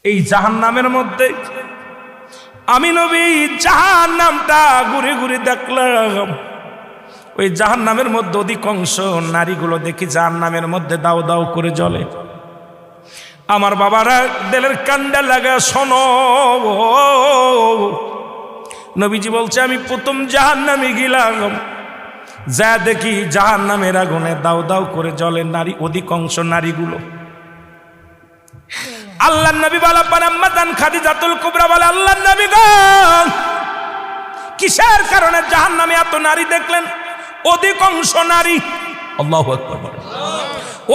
এই জাহান্নামের মধ্যে আমি নবী জাহান্নামটা ঘুরে ঘুরে দেখলাম। ওই জাহান্নামের মধ্যে অধিকাংশ নারীগুলো দেখি জাহান্নামের মধ্যে দাও দাও করে জ্বলে। আমার বাবারা দিলের কান্ডা লাগা শোনো, নবীজি বলছে আমি প্রথম জাহান্নামে গেলাম, যা দেখি জাহান্নামের আগুনে দাও দাও করে জ্বলে নারী, অধিকাংশ নারীগুলো। আল্লাহর নবী বলা পান আম্মা জান খাদিজাতুল কুবরা বলে, আল্লাহর নবী গো কিসের কারণে জাহান্নামে এত নারী দেখলেন? অধিকাংশ নারী, আল্লাহু আকবার,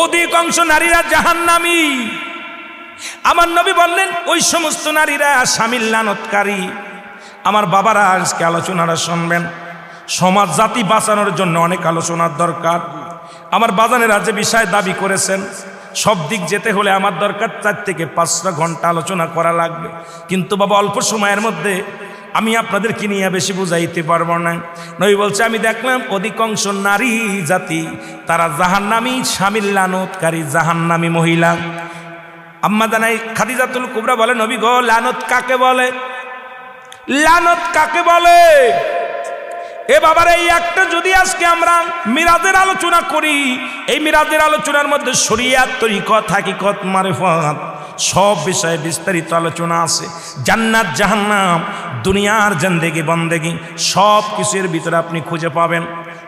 অধিকাংশ নারীরা জাহান্নামী। আমার নবী বললেন ওই সমস্ত নারীরা স্বামীর লানতকারী। আমার বাবারা আজকে আলোচনাটা শুনবেন, সমাজ জাতি বাঁচানোর জন্য অনেক আলোচনার দরকার। আমার বাজানেরা যে বিষয় দাবি করেছেন, সব দিক যেতে হলে আমার দরকার 4 থেকে 5টা ঘন্টা আলোচনা করা লাগবে। কিন্তু বাবা অল্প সময়ের মধ্যে আমি আপনাদেরকে নিয়ে বেশি বুঝাইতে পারবো না। নবী বলছে আমি দেখলাম অধিকাংশ নারী জাতি তারা জাহান্নামী, স্বামীর লানতকারী জাহান্নামী মহিলা। আম্মা জানাই খাদিজাতুল কুবরা বলে, নবী গো লানত কাকে বলে? লানত কাকে বলে? এ বাবার এই একটা যদি আজকে আমরা মিরাজের আলোচনা করি, এই মিরাজের আলোচনার মধ্যে শরিয়াত, তরিকত, হাকিকত, মারিফত সব বিষয়ে বিস্তারিত আলোচনা আছে। জান্নাত, জাহান্নাম, দুনিয়ার জিন্দেগি বন্দেগি সব কিছুর ভিতরে আপনি খুঁজে পাবেন।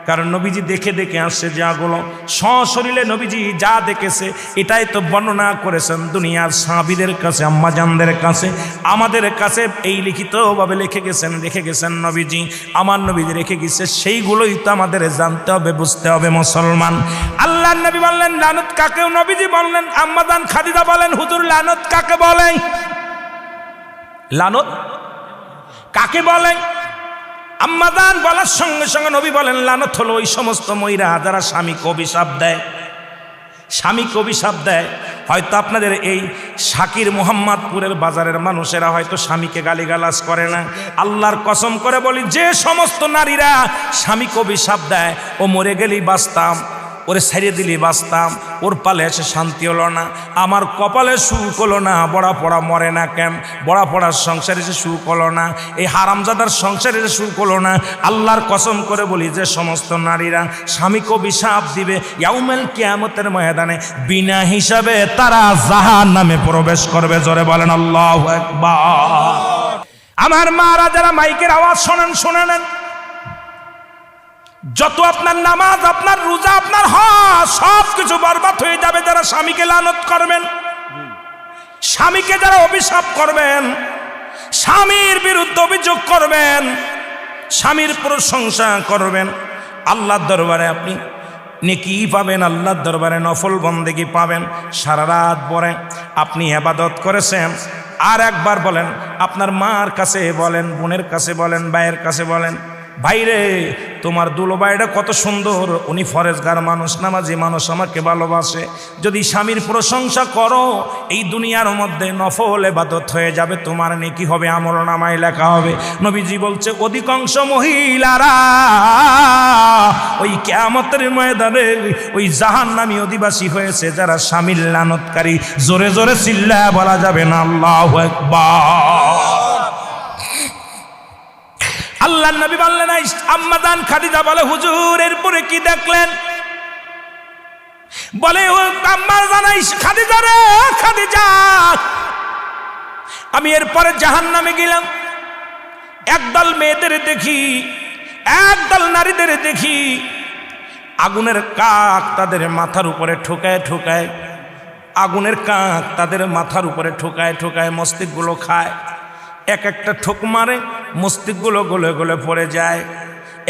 কারণ নবীজি দেখে দেখে আসছে যাগুলো, সশরীরে নবীজি যা দেখেছে এটাই তো বর্ণনা করেছেন দুনিয়ার সাহাবীদের কাছে, আম্মাজানদের কাছে, আমাদের কাছে এই লিখিতভাবে রেখে গেছেন নবীজি। আমার নবীজি রেখে গেছে, সেইগুলোই তো আমাদের জানতে হবে, বুঝতে হবে মুসলমান। আল্লাহর নবী বললেন লানত কাকে? নবীজি বললেন, আম্মাজান খাদিজা বলেন হুজুর লানত কাকে বলে? লানত কাকে বলে? আম্মাজান বলার সঙ্গে সঙ্গে নবী বলেন লানত হলো ওই সমস্ত মহিলা যারা স্বামীকে অভিশাপ দেয়। স্বামীকে অভিশাপ দেয়। হয়তো আপনাদের এই শাকির মোহাম্মদপুরের বাজারের মানুষেরা হয়তো স্বামীকে গালিগালাজ করে না। আল্লাহর কসম করে বলি, যে সমস্ত নারীরা স্বামীকে অভিশাপ দেয়, ও মরে গেলেই বাঁচতাম, ওরে ছেড়ে দিলি বাঁচতাম, ওর পালে এসে শান্তি হলো না, আমার কপালে সুখ হলো না, বড়া পড়া মরে না কেন, বড়া পড়ার সংসারে এসে সুখ হলো না, এই হারামজাদার সংসারে এসে সুখ হলো না। আল্লাহর কসম করে বলি, যে সমস্ত নারীরা স্বামীকে অভিশাপ দিবে ইয়াউমেল কিয়ামতের ময়দানে বিনা হিসাবে তারা জাহান্নামে প্রবেশ করবে। জোরে বলেন আল্লাহু আকবার। আমার মারা যারা মাইকের আওয়াজ শোনেন, শুনে নেন, যত আপনার নামাজ, আপনার রোজা, আপনার হজ সব কিছু বরবাদ হয়ে যাবে যারা স্বামীকে লানত করবেন, স্বামীকে যারা অভিশাপ করবেন, স্বামীর বিরুদ্ধে অভিযোগ করবেন, স্বামীর প্রশংসা করবেন। আল্লাহর দরবারে আপনি নেকি পাবেন, আল্লাহর দরবারে নফল বন্দেগি পাবেন। সারা রাত পরে আপনি ইবাদত করেছেন, আর একবার বলেন, আপনার মার কাছে বলেন, বোনের কাছে বলেন, ভাইয়ের কাছে বলেন, ভাইরে তোমার দুলোবাইটা কত সুন্দর, উনি ফরেজগার মানুষ, নামাজি মানুষ, আমাকে ভালোবাসে। যদি স্বামীর প্রশংসা করো, এই দুনিয়ার মধ্যে নফল ইবাদত হয়ে যাবে, তোমার নেকি হবে, আমলনামায় লেখা হবে। নবীজি বলছে অধিকাংশ মহিলারা ওই কিয়ামতের ময়দানে ওই জাহান্নামী অধিবাসী হয়েছে যারা স্বামীর লানতকারী। জোরে জোরে চিল্লায়া বলা যাবে না আল্লাহু আকবার। আল্লাহর নবী বললেন, আম্মাজান খাদিজা বলে হুজুর এরপরে কি দেখলেন? বলে ও আম্মাজান খাদিজা রে, খাদিজা আমি এরপরে জাহান্নামে গেলাম, একদল মেয়েদের দেখি, একদল নারীদের দেখি, আগুনের কাক তাদের মাথার উপরে ঠোকায় ঠোকায়, আগুনের কাক তাদের মাথার উপরে ঠোকায় ঠোকায় মস্তিষ্কগুলো খায়। এক একটা ঠোক মারে, মস্তিষ্কগুলো গলে গলে পড়ে যায়,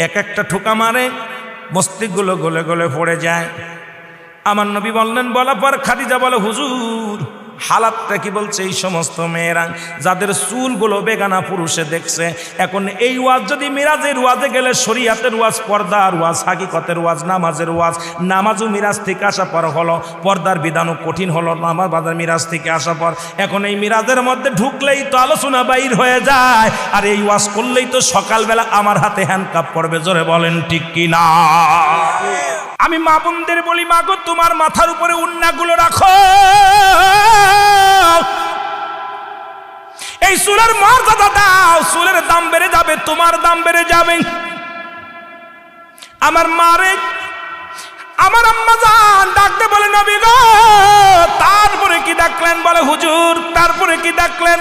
এক একটা ঠোকা মারে, মস্তিষ্কগুলো গলে গলে পড়ে যায়। আমার নবী বললেন, বলার পর খাদিজা বলে হুজুর হালাতটা কি? বলছে এই সমস্ত মেয়েরা যাদের চুলগুলো বেগানা পুরুষে দেখছে। এখন এই ওয়াজ যদি মিরাজের ওয়াজে গেলে শরীয়তের ওয়াজ, পর্দার ওয়াজ, হাকিকতের ওয়াজ, নামাজের ওয়াজ, নামাজও মিরাজ থেকে আসা পর হলো, পর্দার বিধানও কঠিন হলো নামাজ বাজার মিরাজ থেকে আসা পর। এখন এই মিরাজের মধ্যে ঢুকলেই তো আলোচনা বাইর হয়ে যায়, আর এই ওয়াজ করলেই তো সকালবেলা আমার হাতে হ্যান্ডকাপ পড়বে। জোরে বলেন ঠিক কি না? আমি মা বোনদের বলি, মা গো তোমার মাথার উপরে উন্নাগুলো রাখো, এই চুলের মর্যাদা দাও, চুলের দাম বেড়ে যাবে, তোমার দাম বেড়ে যাবে। আমার মারে আমার আম্মা জান ডাকতে বলে নবী গো, তারপরে কি ডাকলেন? বলে হুজুর তারপরে কি ডাকলেন?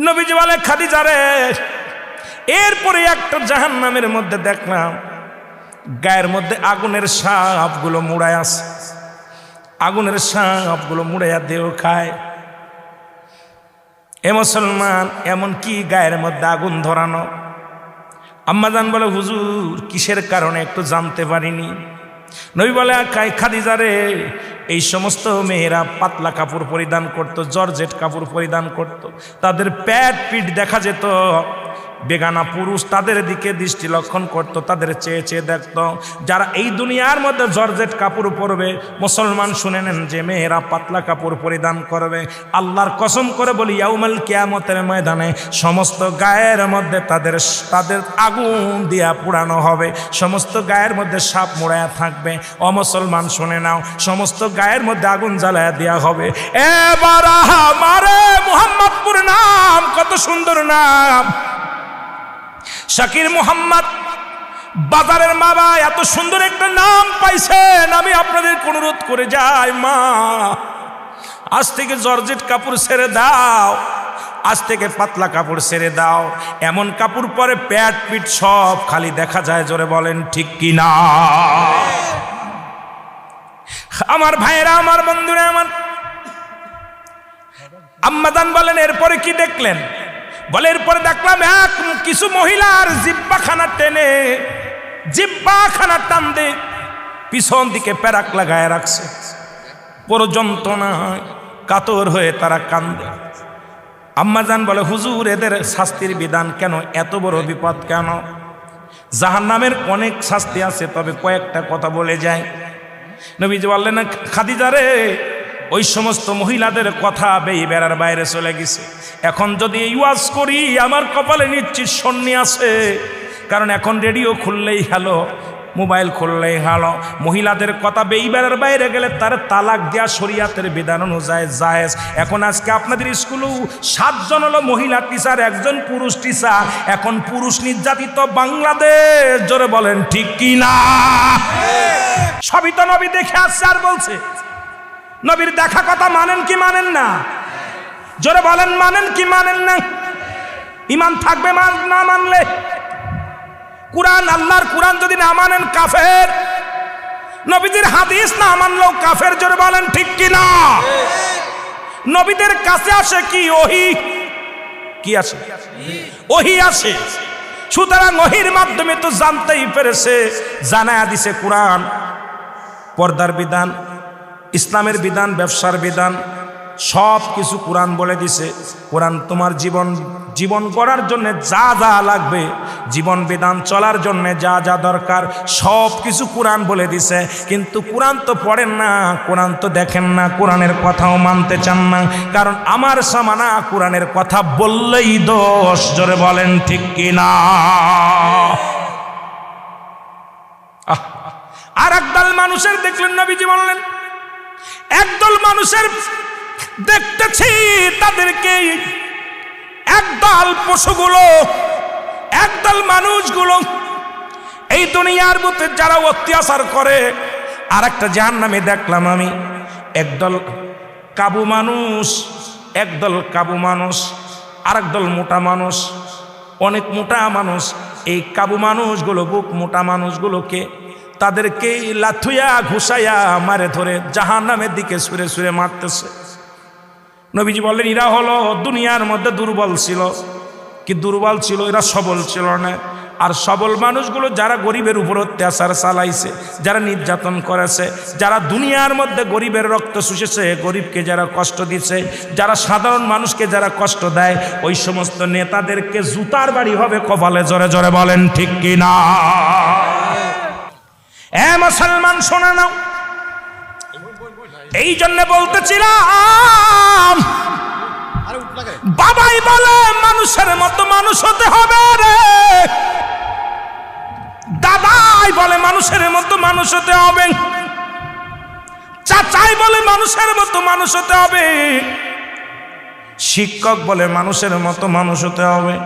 নবীজি বলে খাদিজা রে, এরপরে একটা জাহান্নামের মধ্যে দেখলাম গায়ের মধ্যে আগুনের সাপগুলো মুড়ায় আছে, আগুনের সাপগুলো মুড়াইয়া দেহ খায়। এ মুসলমান, এমন কি গায়ের মধ্যে আগুন ধরানো? আম্মাজান বলে হুজুর কিসের কারণে একটু জানতে পারিনি। নবী বলে খাদিজা রে, এই সমস্ত মেয়েরা পাতলা কাপড় পরিধান করত, জর্জেট কাপড় পরিধান করত, তাদের পেট পিঠ দেখা যেত, বেগানা পুরুষ তাদের দিকে দৃষ্টি লক্ষণ করত, তাদের চেয়ে চেয়ে দেখত। যারা এই দুনিয়ার মধ্যে জর্জেট কাপড় পরবে, মুসলমান শুনে নেন, যে মেয়েরা পাতলা কাপড় পরিধান করবে, আল্লাহর কসম করে বলি ইয়াউমাল কিয়ামতের ময়দানে সমস্ত গায়ের মধ্যে তাদের আগুন দিয়া পুড়ানো হবে, সমস্ত গায়ের মধ্যে সাপ মোড়ায়া থাকবে। ও মুসলমান শুনে নাও, সমস্ত গায়ের মধ্যে আগুন জ্বালায়া দেওয়া হবে। এবার আমারে মুহাম্মদপুর নাম, কত সুন্দর নাম, শাকির মোহাম্মদ বাজারের মা বাবা এত সুন্দর একটা নাম পাইছেন। আমি আপনাদের অনুরোধ করে যাই, মা আজ থেকে জর্জেট কাপড় ছেড়ে দাও, আজ থেকে পাতলা কাপড় ছেড়ে দাও। এমন কাপড় পরে পেট পিঠ সব খালি দেখা যায়, জোরে বলেন ঠিক কিনা? আমার ভাইরা, আমার বন্ধুরা, আমার আম্মাজান বলেন এরপরে কি দেখলেন? বলে এরপরে দেখলাম কিছু মহিলার জিব্বাখানা টেনে, জিব্বাখানা টান দে পিছন দিকে প্যারাক লাগায় রাখছে, পুরো যন্ত্রণায় কাতর হয়ে তারা কান্দে। আম্মাজান বলে হুজুর এদের শাস্তির বিধান কেন? এত বড় বিপদ কেন? জাহান্নামের অনেক শাস্তি আছে, তবে কয়েকটা কথা বলে যায়। নবীজি বললেন খাদিজা রে, ওই সমস্ত মহিলাদের কথা বেড়ার বাইরে চলে গেছে। এখন যদি এই ওয়াজ করি আমার কপালে নিশ্চিত শূন্য আছে, কারণ এখন রেডিও খুললেই হ্যালো, মোবাইল খুললেই হ্যালো। মহিলাদের কথা বেড়ার বাইরে গেলে তার তালাক দেয়া শরীয়তের বিধান অনুযায়ী জায়েজ। এখন আজকে আপনাদের স্কুলেও 7 জন হলো মহিলা টিচার, 1 জন পুরুষ টিচার। এখন পুরুষ নির্যাতিত বাংলাদেশ, জোরে বলেন ঠিক কি না? সবই তো নবী দেখে আসছে আর বলছে। নবীর দেখা কথা মানেন কি মানেন না? জোরে বলেন মানেন কি মানেন না? ঈমান থাকবে না মানলে? কুরআন, আল্লাহর কুরআন যদি না মানেন কাফের। নবীদের হাদিস না মানলেও কাফের, জোরে বলেন ঠিক কি না? নবীদের কাছে আসে কি? ওহী। কি আসে? ওহী আসে। সুতরাং ওহীর মাধ্যমে তো জানতেই পেরেছে, জানায়া দিছে কুরআন পর্দার বিধান, ইসলামের বিধান, ব্যবসার বিধান, সব কিছু কোরআন বলে দিছে। কোরআন তোমার জীবন গড়ার জন্য যা যা লাগবে, জীবন বিধান চলার জন্য যা যা দরকার সব কিছু কোরআন বলে দিছে। কিন্তু কোরআন তো পড়েন না, কোরআন তো দেখেন না, কোরআনের কথাও মানতে চান না। কারণ আমার সামানা কোরআনের কথা বললেই দোষ, জোরে বলেন ঠিক কিনা? আর একদল মানুষের দেখলেন, নবীজি বললেন একদল মানুষের দেখতেছি তাদেরকে, একদল পশুগুলো, একদল মানুষগুলো এই দুনিয়ার মধ্যে যারা অত্যাচার করে। আর একটা জাহান্নামে দেখলাম আমি একদল কাবু মানুষ, একদল কাবু মানুষ, আর একদল মোটা মানুষ, অনেক মোটা মানুষ। এই কাবু মানুষগুলো, বুক মোটা মানুষগুলোকে তাদেরকে লাথুয়া ঘুষাইয়া মারে ধরে জাহান্নামের দিকে সুরে সুরে মারতেছে। নবীজি বললেন এরা হলো দুনিয়ার মধ্যে দুর্বল ছিল। কি দুর্বল ছিল? এরা সবল ছিল না। আর সবল মানুষগুলো যারা গরিবের উপর অত্যাচার চালাইছে, যারা নির্যাতন করেছে, যারা দুনিয়ার মধ্যে গরিবের রক্ত শুষেছে, গরিবকে যারা কষ্ট দিচ্ছে, যারা সাধারণ মানুষকে যারা কষ্ট দেয়, ওই সমস্ত নেতাদেরকে জুতার বাড়ি হবে কপালে, জোরে জোরে বলেন ঠিক কিনা? এ মুসলমান শোনা নাও, এই জন্য বলতেছিলাম বাবাই বলে মানুষের মতো মানুষ হতে হবে রে, দাদাই বলে মানুষের মতো মানুষ হতে হবে, চাচাই বলে মানুষের মতো মানুষ হতে হবে, শিক্ষক বলে মানুষের মতো মানুষ হতে হবে,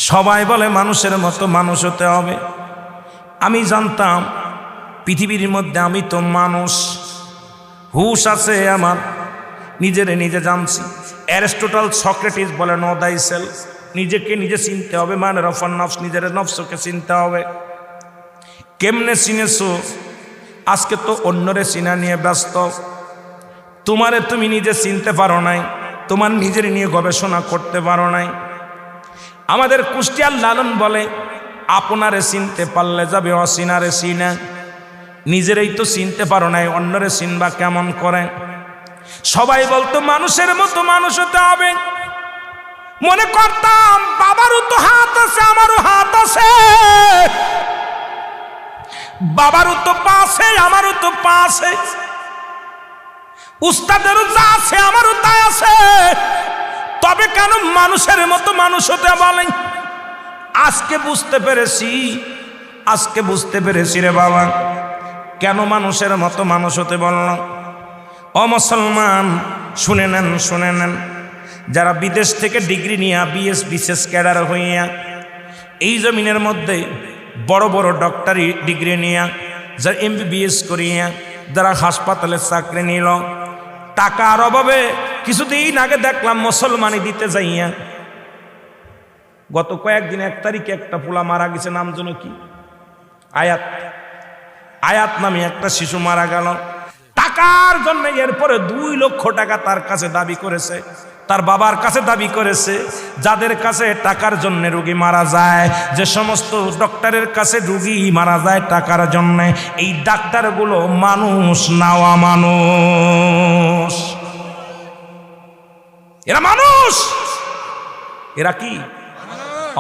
সবাই বলে মানুষের মতো মানুষ হতে হবে। আমি জানতাম পৃথিবীর মধ্যে আমি তো মানুষ, হুশ আছে আমার, নিজেরে নিজে জানছি। অ্যারিস্টটল সক্রেটিস বলে নো দাই সেলফ, নিজেকে নিজে চিনতে হবে, মানে রফার নফস, নিজের নফসকে চিনতে হবে। কেমনে চিনেছো? আজকে তো অন্যরে চিনা নিয়ে ব্যস্ত, তোমারে তুমি নিজে চিনতে পারো নাই, তোমার নিজের নিয়ে গবেষণা করতে পারো নাই। আমাদের কুষ্টিয়ার লালন বলে আপনারে চিনতে পারলে যাবে অচিনারে চিনা, নিজেরই তো চিনতে পারো নাই, অন্যরে চিনবা কেমন করে? সবাই বলতো মানুষের মতো মানুষ হতে হবে। মনে করতাম বাবারও তো হাত আছে, আমারও হাত আছে, বাবারও তো পা আছে, আমারও তো পা আছে, উস্তাদেরও যা আছে আমারও তাই আছে, তবে কেন মানুষের মতো মানুষ হতে বলেন? আজকে বুঝতে পেরেছি রে বাবা, কেন মানুষের মতো মানুষ হতে বলল। ও মুসলমান, শুনে নেন, যারা বিদেশ থেকে ডিগ্রি নিয়ে বিশেষ ক্যাডার হইয়া এই জমিনের মধ্যে বড় বড় ডক্টরি ডিগ্রি নিয়ে, যারা MBBS করিয়া, যারা হাসপাতালে চাকরি নিল, টাকার অভাবে কিছুদিন আগে দেখলাম মুসলমানি দিতে যাইয়া, গত কয়েকদিন 1 তারিখে একটা পোলা মারা গেছে, নাম যেন কি, আয়াত নামে একটা শিশু মারা গেল টাকার জন্য। এরপরে 2 লক্ষ টাকা তার কাছে দাবি করেছে, তার বাবার কাছে দাবি করেছে। যাদের কাছে টাকার জন্য রোগী মারা যায়, যে সমস্ত ডক্টরের কাছে রোগী মারা যায় টাকার জন্য, এই ডাক্তারগুলো মানুষ না অমানুষ? এরা মানুষ, এরা কি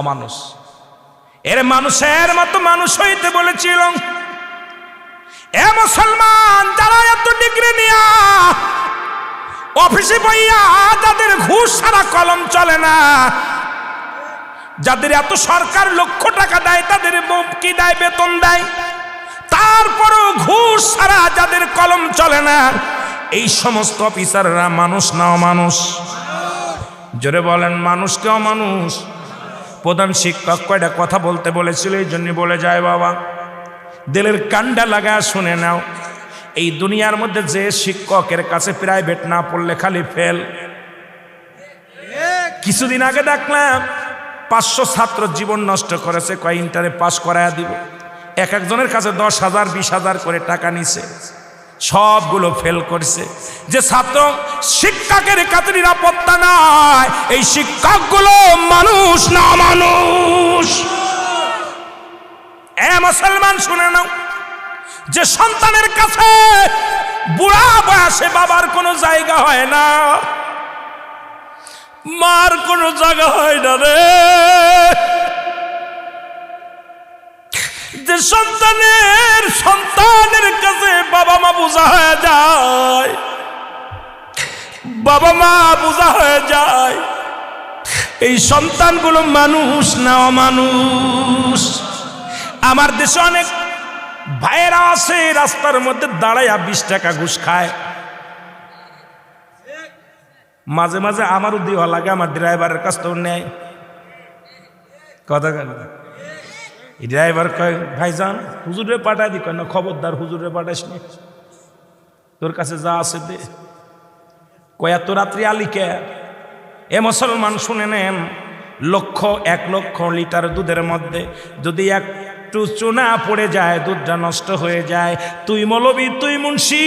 অমানুষ? এর মানুষের মতো মানুষ হইতে বলেছিল। এ মুসলমান, যারা এত ডিগ্রি নিয়া অফিসে বইয়া, যাদের ঘুষ ছাড়া কলম চলে না, যাদের এত সরকার লক্ষ টাকা দেয়, তাদের কি দেয়, বেতন দেয়, তারপরও ঘুষ ছাড়া যাদের কলম চলে না, এই সমস্ত অফিসাররা মানুষ না অমানুষ? জোরে বলেন, মানুষ কে অমানুষ? প্রধান শিক্ষক কয়টা কথা বলতে বলেছিল, এই জন্য বলে যায় বাবা, দিলের কান্ডা লাগা শুনে নাও। এই দুনিয়ার মধ্যে যে শিক্ষকের কাছে প্রাইভেট না পড়লে খালি ফেল। কিছুদিন আগে দেখলাম 500 ছাত্র জীবন নষ্ট করেছে, কয় ইন্টারে পাস করায়া দিব, এক একজনের কাছে 10,000 20,000 করে টাকা নিছে, সবগুলো ফেল করছে। যে ছাত্র শিক্ষকের কাছে নিরাপত্তা নাই, এই শিক্ষকগুলো মানুষ না অমানুষ? এ মুসলমান, শুনে নাও, যে সন্তানের কাছে বুড়া বয়সে বাবার কোনো জায়গা হয় না, মার কোনো জায়গা হয় না রে, যে সন্তানের কাছে বাবা মা বোঝা হয়ে যায়, বাবা মা বোঝা হয়ে যায়, এই সন্তানগুলো মানুষ না অমানুষ? আমার দেশে অনেক ভাইয়েরা আছে, রাস্তার মধ্যে দাঁড়াইয়া 20 টাকা ঘুষ খায়। মাঝে মাঝে আমারও দেওয়া লাগে, আমার ড্রাইভারের কাছ থেকে নেয়। কথা ড্রাইভার কয়, ভাইজান হুজুরে পাঠাই দি, কয় না খবরদার হুজুরে পাঠাইস নি, তোর কাছে যা আছে দে। কয় এত রাত্রি আলি কে? এ মুসলমান, শুনে নেন, 1 লক্ষ লিটার দুধের মধ্যে যদি একটু চুনা পড়ে যায়, দুধটা নষ্ট হয়ে যায়। তুই মৌলবি, তুই মুন্সি,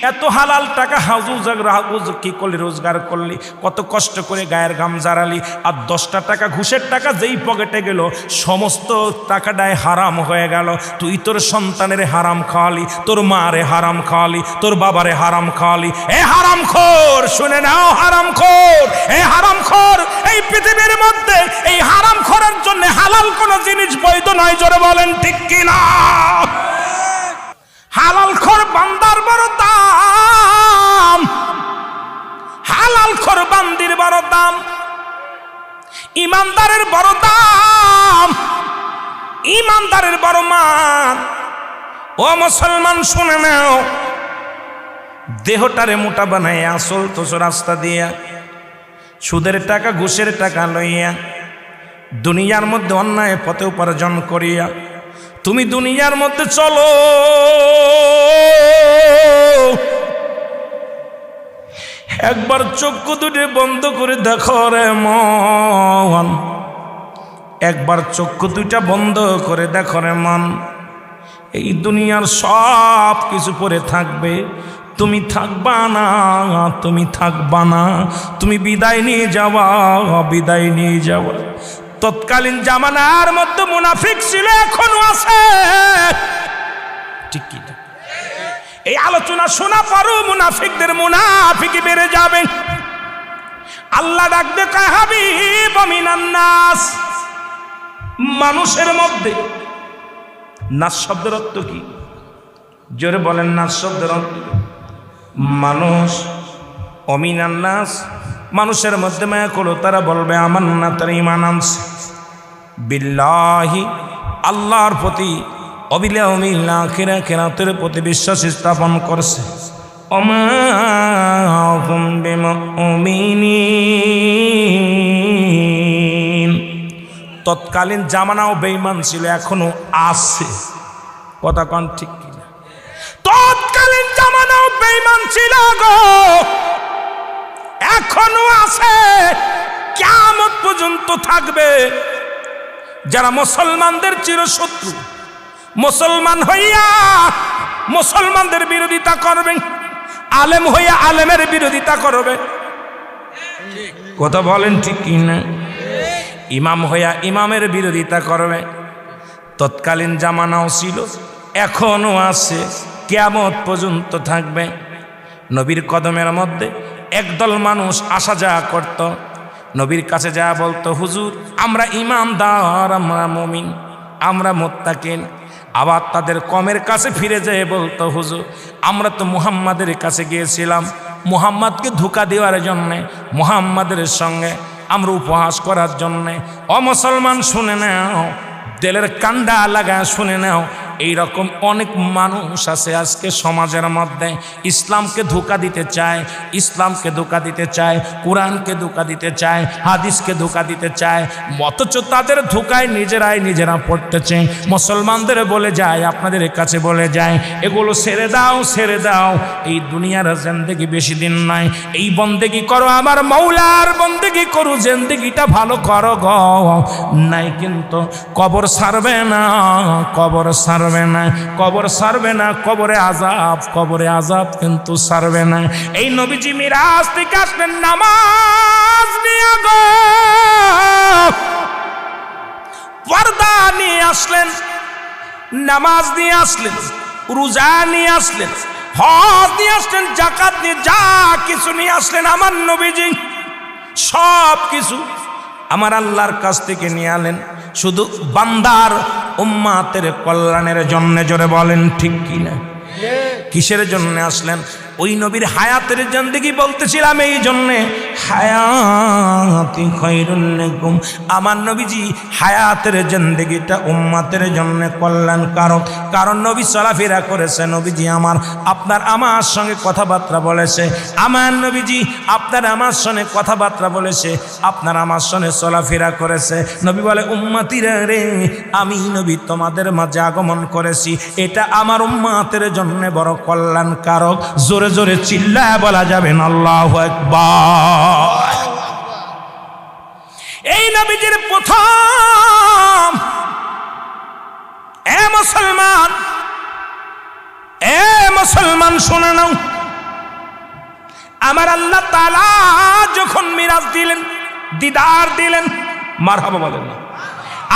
এত হালাল টাকা হাউজ কি করলি, রোজগার করলি, কত কষ্ট করে গায়ের ঘাম জারালি, আর 10টা টাকা ঘুষের টাকা যেই পকেটে গেল, সমস্ত টাকাটাই হারাম হয়ে গেল। তুই তোর সন্তানের হারাম খাওয়ালি, তোর মারে হারাম খাওয়ালি, তোর বাবারে হারাম খাওয়ালি। এ হারামখোর, শুনে নাও হারামখোর, এই হারামখোর, এই পৃথিবীর মধ্যে এই হারামখোরের জন্য হালাল কোন জিনিস বৈধ নয়। জোরে বলেন ঠিক কিনা? হালালখোর বান্দার বড় দাম, হালালখোর বান্দির বড় দাম, ইমানদারের বড় দাম, ইমানদারের বড় মান। ও মুসলমান, শুনে নাও, দেহটারে মোটা বানায় আসল তো রাস্তা দিয়া সুদের টাকা ঘুষের টাকা লইয়া দুনিয়ার মধ্যে অন্যায় পথে উপার্জন করিয়া তুমি দুনিয়ার মধ্যে চলো, একবার চক্ষু দুটি বন্ধ করে দেখো রে মন, একবার চক্ষু দুইটা বন্ধ করে দেখো রে মন, এই দুনিয়ার সব কিছু পরে থাকবে, তুমি থাকবা না, তুমি থাকবা না, তুমি বিদায় নিয়ে যাওয়া, বিদায় নিয়ে যাওয়া। তৎকালীন জামানার মধ্যে মুনাফিক ছিল, এখনো আছে, ঠিক কি? এই আলোচনা শোনা পরও মুনাফিকদের মুনাফিকি বেড়ে যাবে। আল্লাহ ডাকবে কয় হাবিব মিনান নাস, মানুষের মধ্যে। নাস শব্দের অর্থ কি? জোরে বলেন, নাস শব্দের অর্থ মানুষ। অমিনান নাস, মানুষের মধ্যে মায়া করো, তারা বলবে আমান্না, তারা ঈমান আনছে বিল্লাহি, আল্লাহর প্রতি, অবিল আখিরাতের প্রতি বিশ্বাস স্থাপন করছে। ওমা হুম বিমুমিনিন, তৎকালীন জামানাও বেঈমান ছিল, এখনো আছে। কথা কোন ঠিক কিনা? তৎকালীন জামানাও বেঈমান ছিল গো, এখনো আছে, কিয়ামত পর্যন্ত থাকবে। যারা মুসলমানদের চিরশত্রু, মুসলমান হইয়া মুসলমানদের বিরোধিতা করবে, আলেম হইয়া আলেমের বিরোধিতা করবে। কথা বলেন ঠিক কিনা? ইমাম হইয়া ইমামের বিরোধিতা করবে। তৎকালীন জামানাও ছিল, এখনো আছে, কিয়ামত পর্যন্ত থাকবে। নবীর কদমের মধ্যে একদল মানুষ আসা যাওয়া করত, নবীর কাছে যা বলতো, হুজুর আমরা ইমানদার, আমরা মুমিন, আমরা মুত্তাকিন। আবার তাদের কমের কাছে ফিরে যেয়ে বলতো, হুজুর আমরা তো মুহাম্মাদের কাছে গিয়েছিলাম, মুহাম্মাদকে ধোঁকা দেওয়ার জন্যে, মুহাম্মাদের সঙ্গে আমরা উপহাস করার জন্যে। অমুসলমান শুনে নাও, তেলের কান্ডা লাগা শুনে নাও, এইরকম অনেক মানুষ আছে আজকে সমাজের মধ্যে, ইসলামকে ধোঁকা দিতে চায়, ইসলামকে ধোঁকা দিতে চায়, কোরআনকে ধোঁকা দিতে চায়, হাদিসকে ধোঁকা দিতে চায়, অথচ তাদের ধোঁকায় নিজেরা পড়তেছে। মুসলমানদের বলে যায়, আপনাদের কাছে বলে যায়, এগুলো ছেড়ে দাও, ছেড়ে দাও, এই দুনিয়ার জিন্দেগি বেশি দিন নয়, এই বন্দেগি করো, আমার মৌলার বন্দেগি করো, জিন্দেগিটা ভালো করো গো, নাই কিন্তু কবর ছাড়বে না, কবর ছাড়বে না, কবর ছাড়বে না, কবরে আযাব, কবরে আযাব কিন্তু ছাড়বে না। এই নবীজি মিরাজ থেকে আসলেন নামাজ নিয়ে গো, পর্দা নিয়ে আসলেন, নামাজ নিয়ে আসলেন, রোজা নিয়ে আসলেন, হজ নিয়ে আসলেন, যাকাত নিয়ে, যা কিছু নিয়ে আসলেন আমার নবীজি, সব কিছু আমার আল্লাহর কাছ থেকে নিয়ে আলেন, শুধু বান্দার উম্মাতের কল্যাণের জন্য। জোরে বলেন ঠিক কিনা? কিসের জন্য আসলেন? ওই নবীর হায়াতের জিন্দেগি বলতেছিলাম, এই জন্যে হায়াতি খায়রুল লাকুম, আমার নবীজি হায়াতের জিন্দেগিটা উম্মাতের জন্য কল্যাণকারক। কারণ নবী চলাফেরা করেছে, নবীজি আপনার আমার সঙ্গে কথাবার্তা বলেছে, আমার নবীজি আপনার আমার সঙ্গে কথাবার্তা বলেছে, আপনার আমার সঙ্গে চলাফেরা করেছে। নবী বলে, উম্মাতিরা রে, আমি নবী তোমাদের মাঝে আগমন করেছি, এটা আমার উম্মাতের জন্য বড় কল্যাণকারক। জোরে জোরে চিল্লায় বলা যাবে না আল্লাহু আকবার। এই নবীজির প্রথম, এ মুসলমান, এ মুসলমান শুনে নাও, আমার আল্লাহ তাআলা যখন মিরাজ দিলেন, দিদার দিলেন, মারহাবা বলেন না,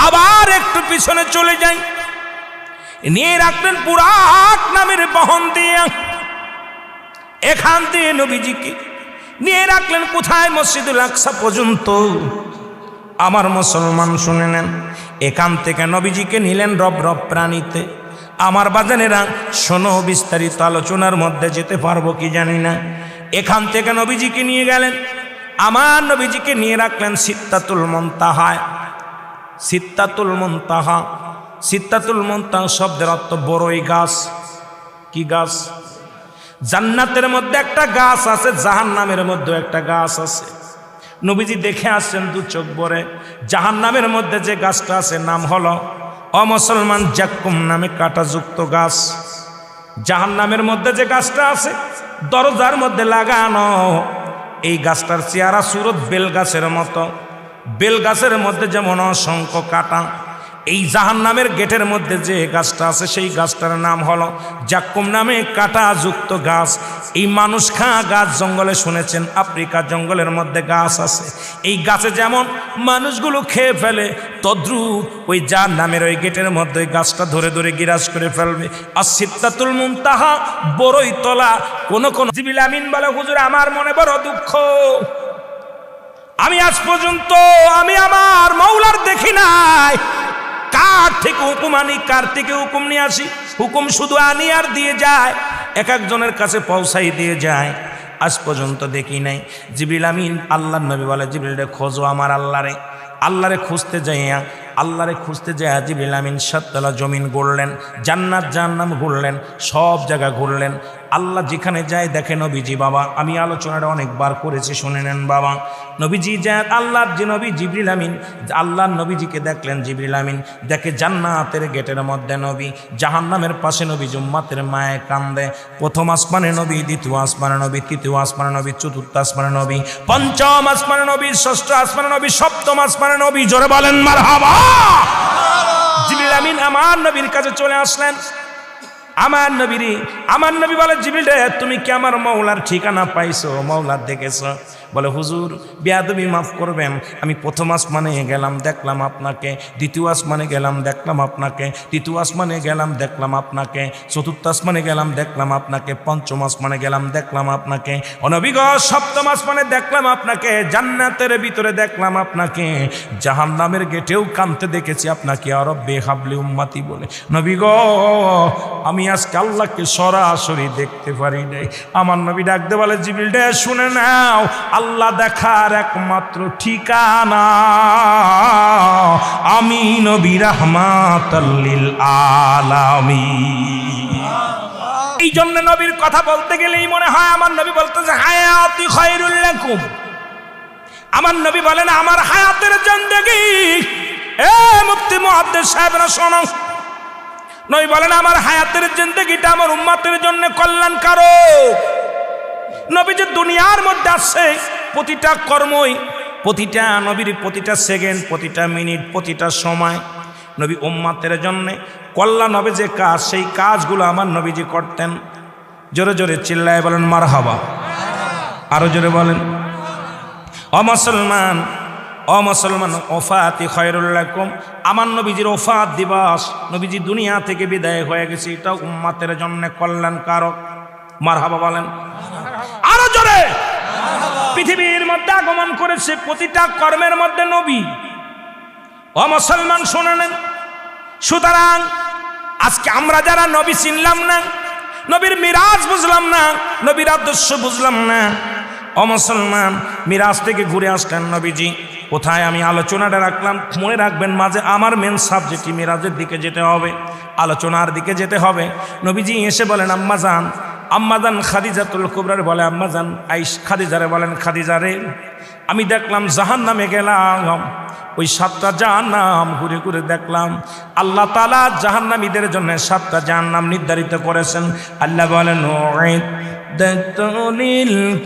আবার একটু পিছনে চলে যাই, নিয়ে রাখলেন বুরাক নামের বহন দিয়ে, এখান দিয়ে নবীজিকে নিয়ে রাখলেন কোথায়? মসজিদুল আকসা পর্যন্ত। আমার মুসলমান শুনে নেন, এখান থেকে নবীজিকে নিলেন রব রব প্রাণীতে। আমার বাজানেরা শোনো, বিস্তারিত আলোচনার মধ্যে যেতে পারবো কি জানি না। এখান থেকে নবীজিকে নিয়ে গেলেন, আমার নবীজিকে নিয়ে রাখলেন সিদ্ধাতুল মুনতাহায়। সিদ্ধাতুল মুনতাহা, সিদ্ধাতুল মুনতাহা শব্দের অর্থ বড়ই গাছ। কি গাছ? জান্নাতের মধ্যে একটা গাছ আছে, জাহান্নামের মধ্যে একটা গাছ আছে। নবীজি দেখে আসছেন দু চোখ ভরে। জাহান্নামের মধ্যে যে গাছটা আছে নাম হলো অমুসলমান জাক্কুম নামে কাঁটাযুক্ত গাছ। জাহান্নামের মধ্যে যে গাছটা আছে দরজার মধ্যে লাগানো, এই গাছটার চেহারা সুরত বেল গাছের মতো। বেল গাছের মধ্যে যেমন অসংখ্য কাঁটা, এই জাহান্নামের গেটের মধ্যে যে গাছটা আছে সেই গাছটার নাম হলো জাক্কুম নামে কাঁটাযুক্ত গাছ। এই মানুষ খা গাছ জঙ্গলে শুনেছেন, আফ্রিকা জঙ্গলের মধ্যে গাছ আছে। এই গাছে যেমন মানুষগুলো খেয়ে ফেলে, তদ্রুপ ওই জাহান্নামের ওই গেটের মধ্যে ওই গাছটা ধরে ধরে গিরাজ করে ফেলবে। আর সিদরাতুল মুনতাহা বড়ই তলা। কোন জিবরিল আমিন বলে, হুজুর আমার মনে বড় দুঃখ, আমি আজ পর্যন্ত আমি আমার মাওলার দেখি নাই। কার থেকে হুকুম আনি, কার থেকে হুকুম নিয়ে আসি? হুকুম শুধু আনি আর দিয়ে যায়, এক একজনের কাছে পৌঁছাই দিয়ে যায়। আজ পর্যন্ত দেখি নাই। জিবরিল আমিন আল্লাহর নবী বলে, জিবরিল রে খোঁজো আমার আল্লাহরে। আল্লাহরে খুঁজতে যাইয়া জিবরিল আমিন সাততলা জমিন ঘুরলেন, জান্নাত জাহান্নাম ঘুরলেন, সব জায়গা ঘুরলেন। আল্লাহ যেখানে যায় দেখে নবীজি। বাবা আমি আলোচনাটা অনেকবার করেছি, শুনে নেন বাবা। নবীজি যায়, আল্লাহর যে নবী জিবরিল আমিন আল্লাহর নবীজিকে দেখলেন। জিবরিল আমিন দেখে জান্নাতের গেটের মধ্যে নবী, জাহান্নামের পাশে নবী, উম্মতের মায়ে কান্দে। প্রথম আসমানে নবী, দ্বিতীয় আসমানে নবী, তৃতীয় আসমানে নবী, চতুর্থ আসমানে নবী, পঞ্চম আসমানে নবী, ষষ্ঠ আসমানে নবী, সপ্তম আসমানে নবী। জোরে বলেন মারহাবা। জিবরিল আমিন আমার নবীর কাছে চলে আসলেন। আমার নবী বলে, জিবরিল রে তুমি কি আমার মাওলার ঠিকানা পাইছো, মাওলার দেখেছো? বলে, হুজুর বেয়াদবি মাফ করবেন, আমি প্রথম আসমানে গেলাম দেখলাম আপনাকে, দ্বিতীয় আসমানে গেলাম দেখলাম আপনাকে, তৃতীয় আসমানে গেলাম দেখলাম আপনাকে, চতুর্থ আসমানে গেলাম দেখলাম আপনাকে, পঞ্চম আসমানে গেলাম দেখলাম আপনাকে, ও নবী গো সপ্তম আসমানে দেখলাম আপনাকে, জান্নাতের ভিতরে দেখলাম আপনাকে, জাহান্নামের গেটেও কাঁদতে দেখেছি আপনাকে। আর রব্বে হাবলি উম্মতি বলে, নবী গো আমি আজকে আল্লাহকে সরাসরি দেখতে পারি নাই। আমার নবী ডাকতে বলে, জিবরিল রে শুনে নাও, আল্লাহ দেখার একমাত্র ঠিকানা আমি নবী রাহমাতাল লিল আলামিন। এই জন্য নবীর কথা বলতে গেলেই মনে হয় আমার নবী বলতেছে হায়াতি খায়রুল লাকুম। আমার নবী বলেন আমার হায়াতের জিন্দেগি, এ মুফতি মুহাদ্দিস সাহেবরা শোনো, নবী বলেন আমার হায়াতের জিন্দেগিটা আমার উম্মতের জন্য কল্যাণকারক। নবী যে দুনিয়ার মধ্যে আসছে, প্রতিটা কর্মই, প্রতিটা নবীর প্রতিটা সেকেন্ড, প্রতিটা মিনিট, প্রতিটা সময় নবী উম্মতের জন্য কল্যাণ হবে যে কাজ, সেই কাজগুলো আমার নবীজি করতেন। জোরে জোরে চিল্লায় বলেন মারহাবা, আরো জোরে বলেন। ও মুসলমান ওফাতি খায়রুল লাকুম, আমার নবীজির ওফাত দিবস, নবীজি দুনিয়া থেকে বিদায় হয়ে গেছে, এটা উম্মতের জন্য কল্যাণকারক। মারহাবা বলেন আরো জোরে। পৃথিবীর মধ্যে আগমন করেছে প্রতিটা কর্মের মধ্যে নবী। ও মুসলমান শুনে নেন, সুতরাং আজকে আমরা যারা নবী চিনলাম না, নবীর মিরাজ বুঝলাম না, নবীর আদর্শ বুঝলাম না, ও মুসলমান মিরাজ থেকে ঘুরে আসলেন নবীজি। কোথায় আমি আলোচনাটা রাখলাম, মনে রাখবেন মাঝে আমার মেন সাবজেক্টই মিরাজের দিকে যেতে হবে, আলোচনার দিকে যেতে হবে। নবীজি এসে বলেন আম্মাজান খাদিজাতুল কুবরার বলে, আম্মাজান খাদিজারে বলেন, খাদিজারে আমি দেখলাম জাহান্নামে গেলাম, ওই 7টা জাহান্নাম ঘুরে ঘুরে দেখলাম। আল্লাহ তাআলা জাহান্নামীদের জন্য 7টা জাহান্নাম নির্ধারিত করেছেন। আল্লাহ বলেন উইদ্দাতুল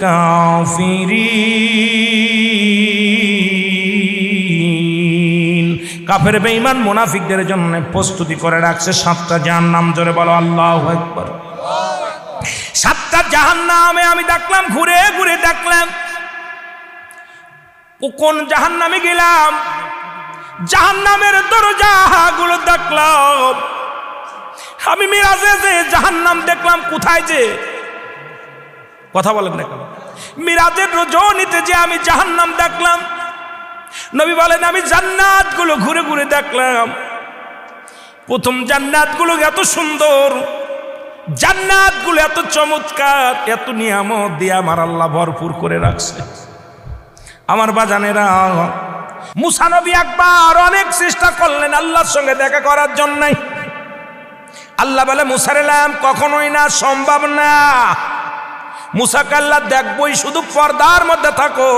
কাফিরিন, কাফের বেঈমান মুনাফিকদের জন্য প্রস্তুতি করে রাখছে 7টা জাহান্নাম। জোরে বলো আল্লাহু আকবার। 7টা জাহান্নামে আমি দেখলাম, ঘুরে ঘুরে দেখলাম। কোন জাহান্নামে গেলাম, জাহান্নামের দরজাগুলো দেখলাম। আমি মিরাজে যে জাহান্নাম দেখলাম, কোথায় যে কথা বলেন না, মিরাজের রজনীতে যে আমি জাহান্নাম দেখলাম। নবী বলেন আমি জান্নাতগুলো ঘুরে ঘুরে দেখলাম। প্রথম জান্নাতগুলো এত সুন্দর, জান্নাতগুলো এত চমৎকার, এত নিয়ামত দিয়ে আমার আল্লাহ ভরপুর করে রাখছে। আমার বাজানেরা, মুসা নবী একবার অনেক চেষ্টা করলেন আল্লাহর সঙ্গে দেখা করার জন্য। আল্লাহ বলে মুসার এলাম কখনোই না, সম্ভব না। মুসাকে আল্লাহ দেখবই, শুধু পর্দার মধ্যে থাকো।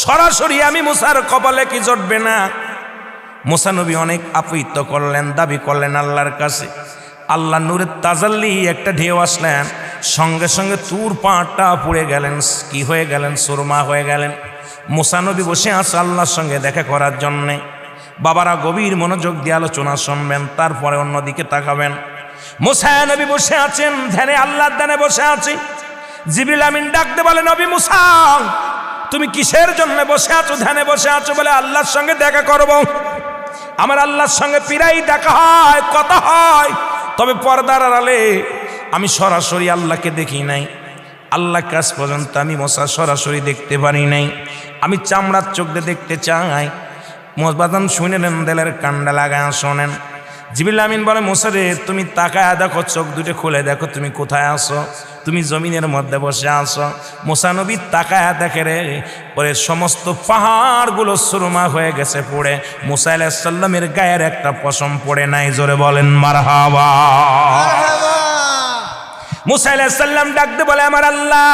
সরাসরি আমি মুসার কপালে কি জড়বে না? মুসা নবী অনেক আপিত্ত করলেন, দাবি করলেন আল্লাহর কাছে। আল্লাহ নূরের তাজাল্লি একটা ঢেউ আসলেন, সঙ্গে সঙ্গে তুর পাটা পুড়ে গেলেন, কি হয়ে গেলেন? সুরমা হয়ে গেলেন। মুসা নবী বসে আছে আল্লাহর সঙ্গে দেখা করার জন্যে। বাবারা গভীর মনোযোগ দিয়ে আলোচনা শুনবেন, তারপরে অন্যদিকে তাকাবেন। মুসা নবী বসে আছেন ধ্যানে, আল্লাহর ধ্যানে বসে আছি। জিবরিল আমিন ডাকতে বলে, নবী মুসা তুমি কিসের জন্য বসে আছো, ধ্যানে বসে আছো? বলে আল্লাহর সঙ্গে দেখা করব। আমার আল্লাহর সঙ্গে প্রায় দেখা হয়, কথা হয়, তবে পর্দার আড়ালে আমি সরাসরি আল্লাহকে দেখি নাই। আল্লাহ কাজ পর্যন্ত আমি মুসা সরাসরি দেখতে পারি নাই। আমি চামড়ার চোখ দিয়ে দেখতে চাই। মোজবাদান শুনেন, দেলের কান্ডা লাগায় শোনেন। জিবরিল আমিন বলে, মুসা রে তুমি তাকায় দেখো, চোখ দুটো খুলে দেখো তুমি কোথায় আসো? তুমি জমিনের মধ্যে বসে আসো। মুসা নবী তাকায় দেখে রে, পরে সমস্ত পাহাড়গুলো সুরমা হয়ে গেছে পড়ে। মুসা আলাইহিস সালামের গায়ের একটা পশম পড়ে নাই। জোরে বলেন মারহাবা। মুসা আলাইহিস সালাম ডাকতে বলে, আমার আল্লাহ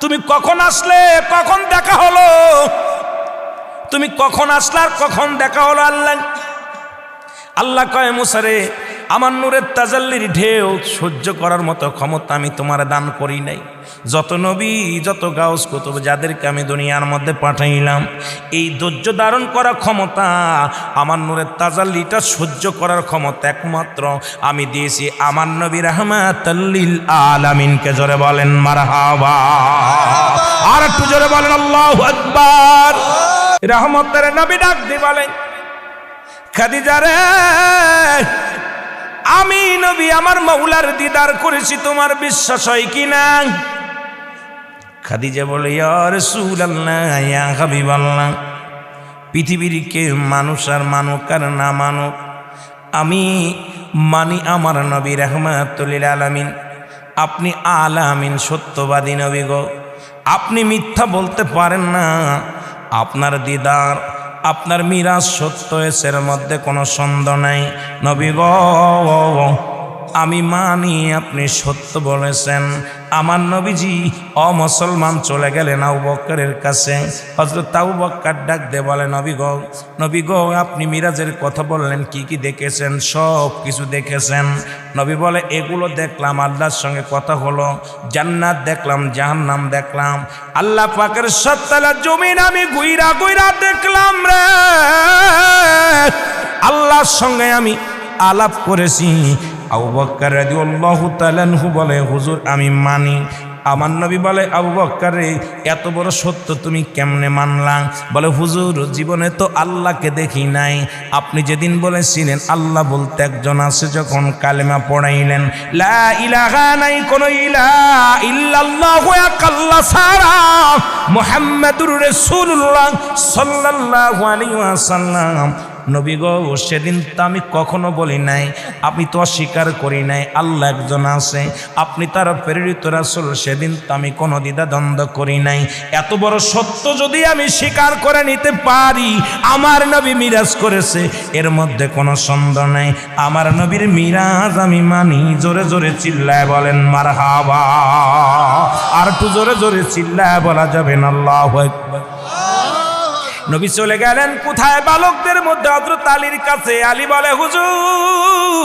তুমি কখন আসলে, কখন দেখা হলো? তুমি কখন আসলে আর কখন দেখা হলো? আল্লাহ কয়, মুসা রে আমার নূরের তাজাল্লির ঢেউ সহ্য করার মতো ক্ষমতা আমি তোমার দান করি নাই। যত নবী, যত গাউস কুতুব যাদেরকে আমি দুনিয়ার মধ্যে পাঠাইলাম, এই ধৈর্য ধারণ করার ক্ষমতা, আমার নূরের তাজাল্লিটা সহ্য করার ক্ষমতা একমাত্র আমি দিয়েছি আমার নবী রাহমাতাল লিল আলামিনকে। জোরে বলেন মারহাবা। আর একটু জোরে বলেন আল্লাহু আকবার। রহমতের নবী ডাক দিয়ে বলেন, খাদিজা রে আমি নবী আমার মৌলার দিদার করেছি, তোমার বিশ্বাস হয় কি না? খাদিজা বলে, ইয়া রাসূলুল্লাহ, ইয়া হাবিবাল্লাহ, পৃথিবীর কে মানুষ আর মানুক আর না মানুক, আমি মানি আমার নবী রাহমাতুল লিল আলামিন। আপনি আলামিন, সত্যবাদী নবী গো, আপনি মিথ্যা বলতে পারেন না। আপনার দিদার, আপনার মিরাজ সত্য হয়েছে, এর মধ্যে কোনো সন্দেহ নাই। নবী গো আমি মানি আপনি সত্য বলেছেন। আমার নবীজি অমুসলমান চলে গেলেন আবু বকরের কাছে। হযরত আবু বকর ডাক দিয়ে বলে, নবী গো আপনি মিরাজের কথা বললেন, কি কি দেখেছেন? সব কিছু দেখেছেন। নবী বলে, এগুলো দেখলাম, আল্লাহর সঙ্গে কথা হলো, জান্নাত দেখলাম, জাহান্নাম দেখলাম, আল্লাহ পাকের সত্তালা জমিন আমি গুইরা গুইরা দেখলাম রে। আল্লাহর সঙ্গে আমি আলাপ করেছি। আবু বকর রাদিয়াল্লাহু তাআলা আনহু বলে, হুজুর আমি মানি। আমার নবী বলে, আবু বকর রে এত বড় সত্য তুমি কেমনে মানলা? বলে, হুজুর জীবনে তো আল্লাহকে দেখি নাই। আপনি যেদিন বলেছিলেন আল্লাহ বলতে একজন আছে, যখন কালেমা পড়াইলেন, লা ইলাহা নাই কোন ইলাহা ইল্লাল্লাহু এক আল্লাহ ছাড়া, মুহাম্মাদুর রাসূলুল্লাহ সাল্লাল্লাহু আলাইহি ওয়াসাল্লাম। নবী গো সেদিন তো আমি কখনো বলি নাই, আমি তো অস্বীকার করি নাই আল্লাহ একজন আছে, আপনি তার প্রেরিত রাসূল, সেদিন তো আমি কোনো দ্বিধা দ্বন্দ্ব করি নাই। এত বড় সত্য যদি আমি স্বীকার করে নিতে পারি, আমার নবী মিরাজ করেছে, এর মধ্যে কোনো সন্দেহ নাই। আমার নবীর মিরাজ আমি মানি। জোরে জোরে চিল্লায় বলেন মারহাবা। আর একটু জোরে জোরে চিল্লায় বলা যাবে না আল্লাহু আকবার। নবী চলে গেলেন কোথায়? বালকদের মধ্যে হযরত আলীর কাছে। আলী বলে, হুজুর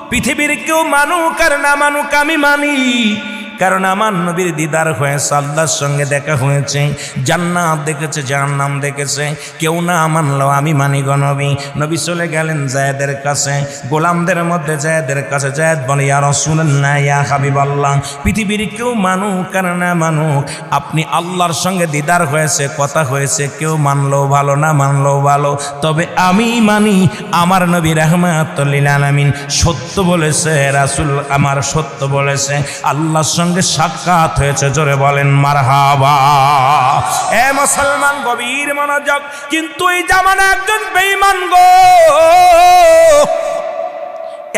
পৃথিবীর কেউ মানুক আর না মানুক আমি মানি, কারণ আমার নবীর দিদার হয়েছে, আল্লাহর সঙ্গে দেখা হয়েছে, জান্নাত দেখেছে, জাহান্নাম দেখেছে। কেউ না মানলেও আমি মানি গো নবী। নবী চলে গেলেন যায়েদের কাছে, গোলামদের মধ্যে যায়েদের কাছে। যায়েদ বলে, ইয়া রাসূলুল্লাহ, ইয়া হাবিবাল্লাহ, পৃথিবীর কেউ মানুক আর না মানুক, আপনি আল্লাহর সঙ্গে দিদার হয়েছে, কথা হয়েছে, কেউ মানলেও ভালো, না মানলেও ভালো, তবে আমি মানি আমার নবী রাহমাতুল লিল আলামিন সত্য বলেছে, রাসূল আমার সত্য বলেছে, আল্লাহর সঙ্গে সাক্ষাৎ হয়েছে। জোরে বলেন মারহাবা। এ মুসলমান গভীর মনোযোগ। কিন্তু এই জামানা একজন বেঈমান গো।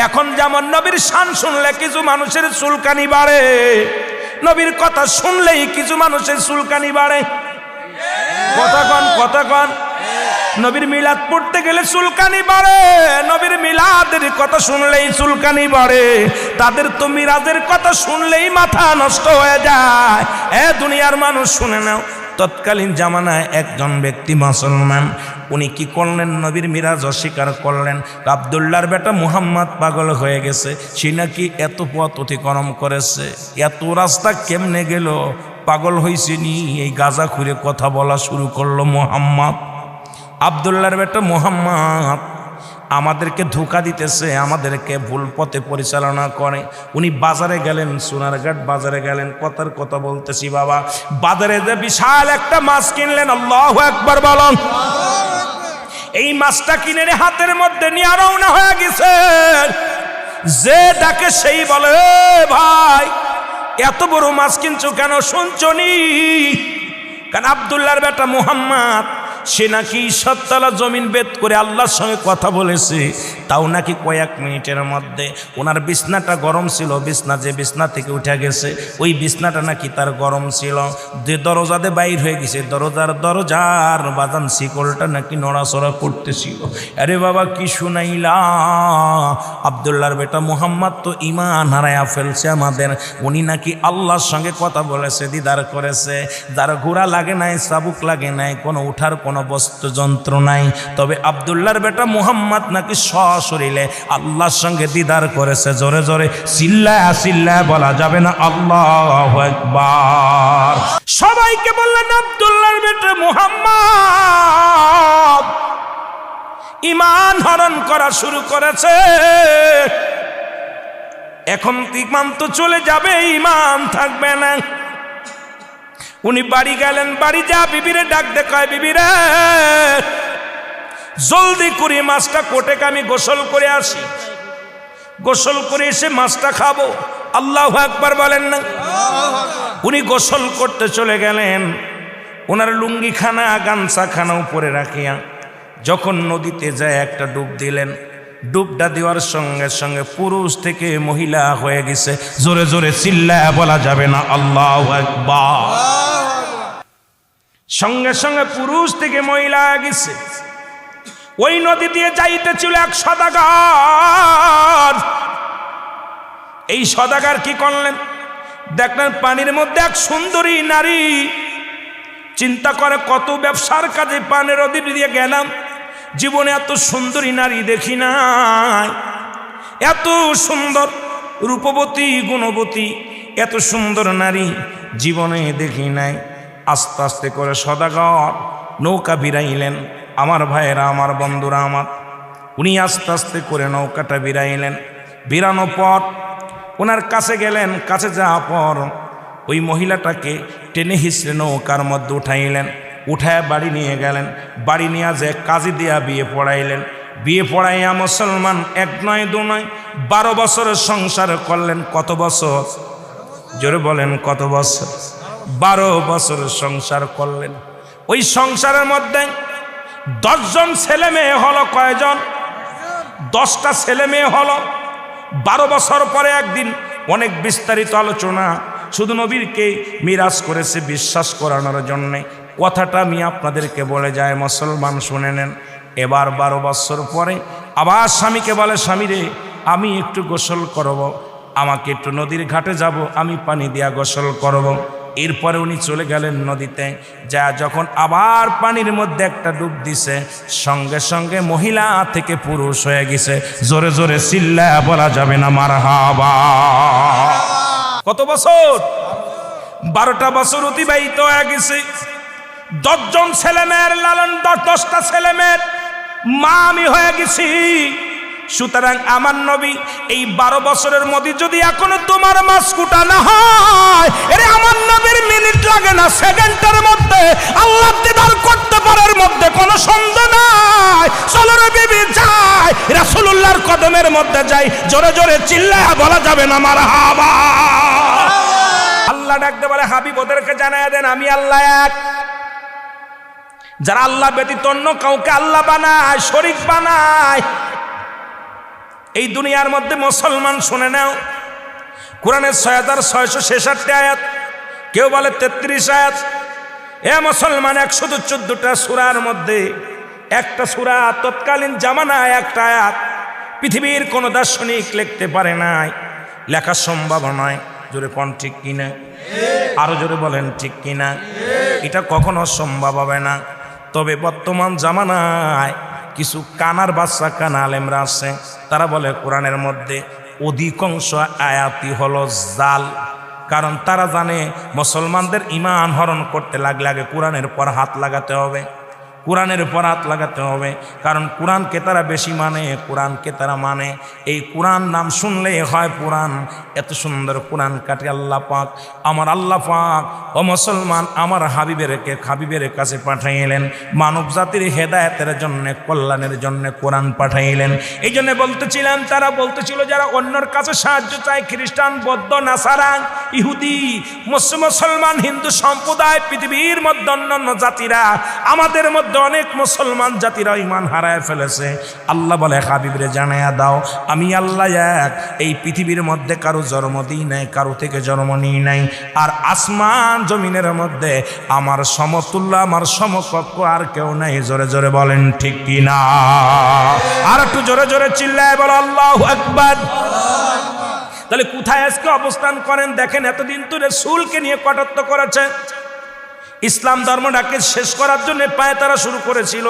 এখন যেমন নবীর শান শুনলে কিছু মানুষের চুলকানি বাড়ে, নবীর কথা শুনলেই কিছু মানুষের চুলকানি বাড়ে। কথা কন। নবীর মিলাদ পড়তে গেলে চুলকানি বাড়ে, নবীর মিলাদের কথা শুনলেই চুলকানি বাড়ে, তাদের তো মিরাজের কথা শুনলেই মাথা নষ্ট হয়ে যায়। দুনিয়ার মানুষ শুনে নাও, তৎকালীন জামানায় একজন ব্যক্তি মুসলমান, উনি কি করলেন, নবীর মিরাজ অস্বীকার করলেন। আব্দুল্লাহর বেটা মুহাম্মদ পাগল হয়ে গেছে, সে নাকি এত পথ অতিক্রম করেছে, এত রাস্তা কেমনে গেল, পাগল হয়েছে নি, এই গাজা খুঁড়ে কথা বলা শুরু করলো মুহাম্মদ। আব্দুল্লাহর বেটা মুহাম্মদ আমাদেরকে ধোঁকা দিতেছে, আমাদেরকে ভুল পথে পরিচালনা করে। উনি বাজারে গেলেন, সোনারঘাট বাজারে গেলেন, কথার কথা বলতেছি বাবা, বাজারে যে বিশাল একটা মাছ কিনলেন, আল্লাহু আকবার বলুন। এই মাছটা কিনে হাতের মধ্যে নিয়ে রওনা হয়ে গেছে। যে ডাকে সেই বলে, ভাই এত বড় মাছ কিনছো কেন, শুনছো নি? কারণ আব্দুল্লাহর বেটা মুহাম্মদ সে নাকি সত্তলা জমিন বেদ করে আল্লাহর সঙ্গে কথা বলেছে, তাও নাকি কয়েক মিনিটের মধ্যে। ওনার বিছনাটা গরম ছিল, যে বিছনা থেকে উঠে গেছে ওই বিছনাটা নাকি তার গরম ছিল, যে দরজাতে বাইর হয়ে গেছে, দরজার বাজান শিকলটা নাকি নড়াচড়া করতেছিল। আরে বাবা কি শুনাইলা, আব্দুল্লাহর বেটা মুহাম্মদ তো ঈমান হারায়া ফেলছে আমাদের। উনি নাকি আল্লাহর সঙ্গে কথা বলেছে, দিদার করেছে, যার ঘোড়া লাগে নাই, চাবুক লাগে নাই, কোনো উঠার কোনো বস্তু যন্ত্র নাই, তবে আব্দুল্লাহর বেটা মুহাম্মদ নাকি সশরীরে আল্লাহর সঙ্গে দিদার করেছে। জোরে জোরে চিল্লায় বলা যাবে না আল্লাহু আকবার। সবাইকে বললেন আব্দুল্লাহর বেটা মুহাম্মদ ঈমান হরণ করা শুরু করেছে। এখন ঈমান তো চলে যাবে, ঈমান থাকবে না। উনি বাড়ি গেলেন, বাড়ি যা বিবিরে ডাক দেখায়, বিবিরে জলদি করে মাছটা কোটেকে আমি গোসল করে আসি, গোসল করে এসে মাছটা খাবো। আল্লাহু আকবার বলেন না। উনি গোসল করতে চলে গেলেন, ওনার লুঙ্গিখানা গামছাখানা উপরে রাখিয়া যখন নদীতে যায় একটা ডুব দিলেন, ডুবটা দেওয়ার সঙ্গে সঙ্গে পুরুষ থেকে মহিলা হয়ে গেছে। জোরে জোরে চিল্লায় বলা যাবে না আল্লাহু আকবার। সঙ্গে সঙ্গে পুরুষ থেকে মহিলা হয়ে গেছে। ওই নদী দিয়ে যাইতেছিল এক সদাগর। এই সদাগর কি করলেন, দেখলেন পানির মধ্যে এক সুন্দরী নারী। চিন্তা করে কত ব্যবসার কাজে পানির নদী দিয়ে গেলাম, জীবনে এত সুন্দরী নারী দেখি নাই, এত সুন্দর রূপবতী গুণবতী এত সুন্দর নারী জীবনে দেখি নাই। আস্তে আস্তে করে সদাগর নৌকা বিরাইলেন। আমার ভাইয়েরা, আমার বন্ধুরা আমার, উনি আস্তে আস্তে করে নৌকাটা বিরাইলেন। বিরানোর পর ওনার কাছে গেলেন, কাছে যাওয়ার পর ওই মহিলাটাকে টেনে হিঁচড়ে নৌকার মধ্যে উঠাইলেন, উঠায় বাড়ি নিয়ে গেলেন। বাড়ি নিয়ে যে কাজী দিয়া বিয়ে পড়াইলেন। বিয়ে পড়াইয়া মুসলমান 1 নয় 2 নয় 12 বছরের সংসার করলেন। কত বছর? জোরে বলেন কত বছর? 12 বছরের সংসার করলেন। ওই সংসারের মধ্যে 10 জন ছেলে মেয়ে হলো। কয়জন? 10টা ছেলে মেয়ে হলো। 12 বছর পরে একদিন অনেক বিস্তারিত আলোচনা, শুধু নবীরকে মিরাজ করেছে বিশ্বাস করানোর জন্যে। কথাটা আমি আপনাদেরকে বলে যাই, মুসলমান শুনে নেন। এবার 12 বছর পরে আবার স্বামীকে বলে, স্বামী রে আমি একটু গোসল করব, আমাকে একটু নদীর ঘাটে যাব, আমি পানি দিয়া গোসল করব। এরপরে উনি চলে গেলেন নদীতে। যা যখন আবার পানির মধ্যে একটা ডুব দিছে, সঙ্গে সঙ্গে মহিলা থেকে পুরুষ হয়ে গেছে। জোরে জোরে চিল্লায়া বলা যাবে না মারহাবা। কত বছর? 12টা বছর অতিবাহিত হয়ে গেছে। 10 জন ছেলে মেয়ের লালন, 10টা ছেলে মেয়ের মা আমি হয়ে গেছি। সুতরাং আমার নবী এই 12 বছরের মধ্যে যদি এখনো তোমার মাছ কুটা না হয়, এরে আমার নবীর মিনিট লাগে না, সেকেন্ডের মধ্যে আল্লাহ দিদার করতে পারার মধ্যে কোনো সন্দেহ নাই। চলো রে বিবি যাই, রাসূলুল্লাহর কদমের মধ্যে যাই। জোরে জোরে চিল্লায়া বলা যাবে না মারহাবা। আল্লাহ ডাকতে বলে, হাবিব ওদেরকে জানায়া দেন আমি আল্লাহ এক। যারা আল্লাহ ব্যতীত অন্য কাউকে আল্লাহ বানায়, শরীক বানায়, এই দুনিয়ার মধ্যে মুসলমান শুনে নাও, কোরআনের 6666 আয়াত, কেউ বলে 33 আয়াত। এ মুসলমান 114টা সূরার মধ্যে একটা সূরা তৎকালীন জামানায় একটা আয়াত পৃথিবীর কোনো দার্শনিক লিখতে পারে নাই, লেখা সম্ভব নয়। জোরে কোন ঠিক কিনা? আরো জোরে বলেন ঠিক কিনা? এটা কখনো সম্ভব হবে না। তবে বর্তমান জামানায় কিছু কানার বাচ্চা কানা আলেমরা আছে, তারা বলে কোরআনের মধ্যে অধিকাংশ আয়াতই হলো জাল। কারণ তারা জানে মুসলমানদের ঈমান হরণ করতে লাগলে আগে কোরআনের পর হাত লাগাতে হবে, কোরআনের উপর হাত লাগাতে হবে। কারণ কোরআনকে তারা বেশি মানে, কোরআনকে তারা মানে। এই কোরআন নাম শুনলেই হয় পুরাণ। এত সুন্দর কোরআন কাটে আল্লাহ পাক, আমার আল্লাহ পাক ও মুসলমান আমার হাবিবের কাছে পাঠাইলেন মানব জাতির হেদায়েতের জন্য, কল্যাণের জন্য কোরআন পাঠাইলেন। এই জন্য বলতেছিলাম, তারা বলতেছিল যারা অন্যর কাছে সাহায্য চায়, খ্রিস্টান, বৌদ্ধ, নাসারা, ইহুদি, মুসলমান, হিন্দু সম্প্রদায়, পৃথিবীর মধ্যে অন্যান্য জাতিরা, আমাদের মধ্যে অনেক মুসলমান জাতিরা ঈমান হারায় ফেলেছে। আল্লাহ বলে হাবিবরে জানায়া দাও আমি আল্লাহ এক, এই পৃথিবীর মধ্যে কারো জন্ম দিই নাই, কারো থেকে জন্ম নিই নাই। আর আসমান জমিনের মধ্যে আমার সমতুল্য, আমার সমকক্ষ আর কেউ নাই। জোরে জোরে বলেন ঠিক কিনা? আর একটু জোরে জোরে চিল্লায় বলো আল্লাহু আকবার। তাহলে কোথায় আজকে অবস্থান করেন দেখেন। এতদিন তো রাসূলকে নিয়ে কটাক্ষ করেছে, ইসলাম ধর্মটাকে শেষ করার জন্য পায়ে তারা শুরু করেছিল।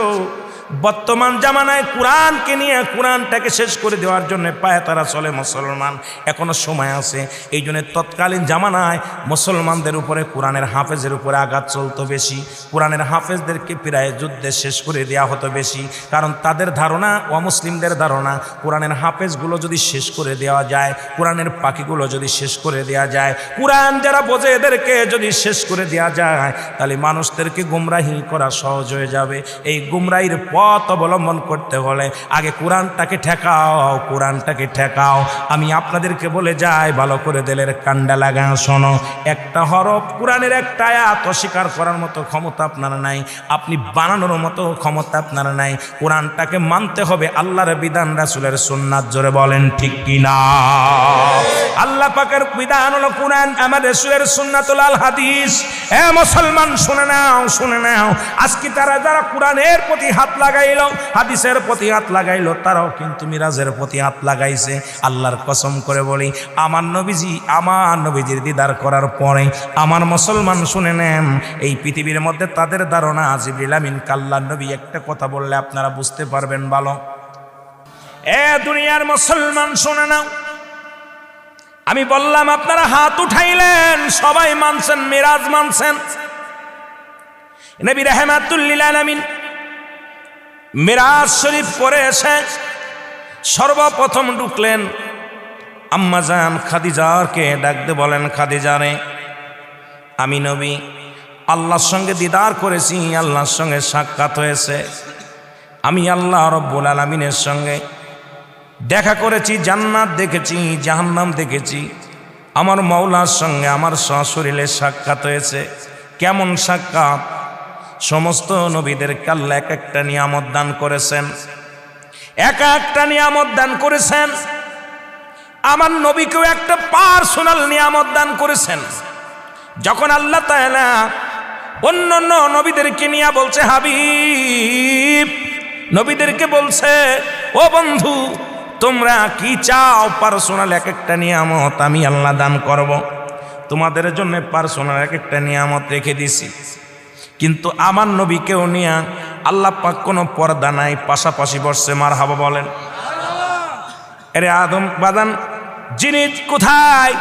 বর্তমান জামানায় কোরআনকে নিয়ে, কোরআনটাকে শেষ করে দেওয়ার জন্য পায়ে তারা চলে মুসলমান। এখনো সময় আছে। এই জন্য তৎকালীন জামানায় মুসলমানদের উপরে, কোরআনের হাফেজের উপরে আঘাত চলতো বেশি। কোরআনের হাফেজদেরকে প্রায় যুদ্ধে শেষ করে দেওয়া হতো বেশি। কারণ তাদের ধারণা, অমুসলিমদের ধারণা, কোরআনের হাফেজগুলো যদি শেষ করে দেওয়া যায়, কোরআনের পাখিগুলো যদি শেষ করে দেওয়া যায়, কোরআন যারা বোঝে এদেরকে যদি শেষ করে দেওয়া যায়, তাহলে মানুষদেরকে গুমরাহি করা সহজ হয়ে যাবে। এই গুমরাহির পথ অবলম্বন করতে হলে আগে কোরআনটাকে ঠেকাও, কোরআনটাকে ঠেকাও। আমি আপনাদেরকে বলে যাই, ভালো করে দিলের কান্ডা লাগা শোনো। একটা হরফ কোরআনের একটা আয়াত অস্বীকার করার মতো ক্ষমতা আপনার নাই, আপনি বানানোর মতো ক্ষমতা আপনার নাই। কোরআনটাকে মানতে হবে, আল্লাহর বিধান, রাসূলের সুন্নাত। জোরে বলেন ঠিক কিনা? আল্লাহ পাকের বিধান হলো কোরআন, আমাদের রাসূলের সুন্নাতুল আল হাদিস। এ মুসলমান শুনে নাও, শুনে নাও। আজকে তারা যারা কোরআনের প্রতি হাত লাগাইলো, হাদিসের প্রতি হাত লাগাইলো, তারাও কিন্তু মিরাজের প্রতি হাত লাগাইছে। আল্লাহর কসম করে বলি, আমার নবীজির দিদার করার পরে আমার মুসলমান শুনে নেন, এই পৃথিবীর মধ্যে তাদের ধারণা জিবরিল আমিন কাল্লার নবী একটা কথা বললে আপনারা বুঝতে পারবেন ভালো। এ দুনিয়ার মুসলমান শুনে নাও, আমি বললাম আপনারা হাত উঠাইলেন, সবাই মানছেন, মিরাজ মানছেন। নবী রাহমাতুল লিল আলামিন মিরাজ শরীফ পড়ে এসে সর্বপ্রথম ঢুকলেন, আম্মা জান খাদিজাকে ডাকতে বলেন, খাদিজা রে, আমি নবী আল্লাহর সঙ্গে দিদার করেছি, আল্লাহর সঙ্গে সাক্ষাৎ হয়েছে। আমি আল্লাহ রব্বুল আলামিনের সঙ্গে দেখা করেছি, জান্নাত দেখেছি, জাহান্নাম দেখেছি। আমার মওলার সঙ্গে আমার সশরীরে সাক্ষাৎ হয়েছে। কেমন সাক্ষাৎ? সমস্ত নবীদেরকে আল্লাহ এক একটা নিয়ামত দান করেছেন, এক একটা নিয়ামত দান করেছেন। আমার নবীকেও একটা পার্সোনাল নিয়ামত দান করেছেন। যখন আল্লাহ তাআলা অন্যান্য নবীদেরকে নিয়ে বলছে হাবিব, নবীদেরকে বলছে ও বন্ধু তোমরা কি চাও, পার্সোনাল এক একটা নিয়ামত আমি আল্লাহ দান করব। তোমাদের জন্য পার্সোনাল এক একটা নিয়ামত রেখে দিছি। কিন্তু আমার নবীকেও নিয়ে আল্লাহ পাক কোনো পর্দা নাই, পাশাপাশি বসছে। মারহাবা বলেন। এরে আদম বাদান যিনি কোথায়?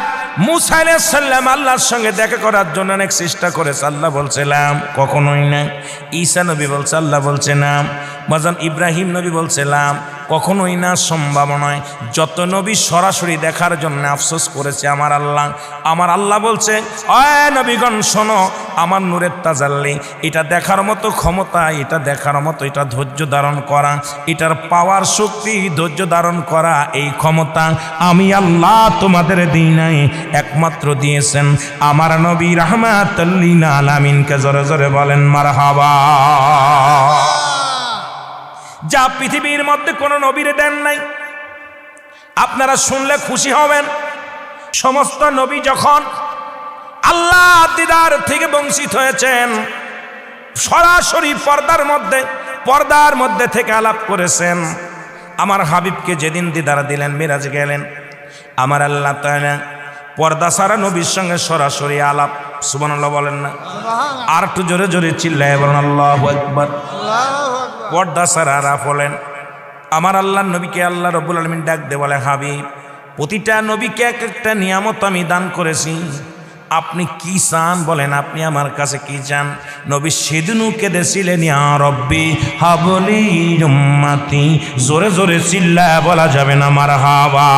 মুসা আলাইহিস সালাম আল্লাহর সঙ্গে দেখা করার জন্য অনেক চেষ্টা করেছে, আল্লাহ বলছিলাম কখনোই না। ঈসা নবী বলছে, আল্লাহ বলছে না। বাজান ইব্রাহিম নবী বলছিলাম কখনোই না, সম্ভব নয়। যত নবী সরাসরি দেখার জন্য আফসোস করেছে আমার আল্লাহ। আমার আল্লাহ বলছে, অয় নবীগণ শোনো, আমার নূরের তাজাল্লি, এটা দেখার মতো ক্ষমতা, এটা দেখার মতো, এটা ধৈর্য ধারণ করা, এটার পাওয়ার শক্তি, ধৈর্য ধারণ করা, এই ক্ষমতা আমি আল্লাহ তোমাদের দিই নাই, একমাত্র দিয়েছেন আমার নবী রাহমাতুল লিল আলামিনকে। জোরে জোরে বলেন মারহাবা। যা পৃথিবীর মধ্যে কোনো নবীরে দেন নাই। আপনারা শুনলে খুশি হবেন, সমস্ত নবী যখন আল্লাহ দিদার থেকে বঞ্চিত হয়েছেন, সরাসরি পর্দার মধ্যে পর্দার মধ্যে থেকে আলাপ করেছেন। আমার হাবিবকে যেদিন দিদার দিলেন, মিরাজ গেলেন, আমার আল্লাহ তাআলা পর্দা ছাড়া নবীর সঙ্গে সরাসরি আলাপ। সুবহানাল্লাহ বলেন না? আর একটু জোরে জোরে চিল্লায় বলেন আল্লাহু আকবার। পর্দা ছাড়া আলাপ হলেন। আমার আল্লাহর নবীকে আল্লাহ রাব্বুল আলামিন ডাক দিয়ে বলে, হাবিব, প্রতিটা নবীকে এক একটা নিয়ামত আমি দান করেছি, আপনি কি চান বলেন, আপনি আমার কাছে কি চান? নবী সেদিনও কেঁদেছিলেন, ইয়া রব্বি হাবলি উম্মতি। জোরে জোরে চিল্লায় বলা যাবে না মারহাবা।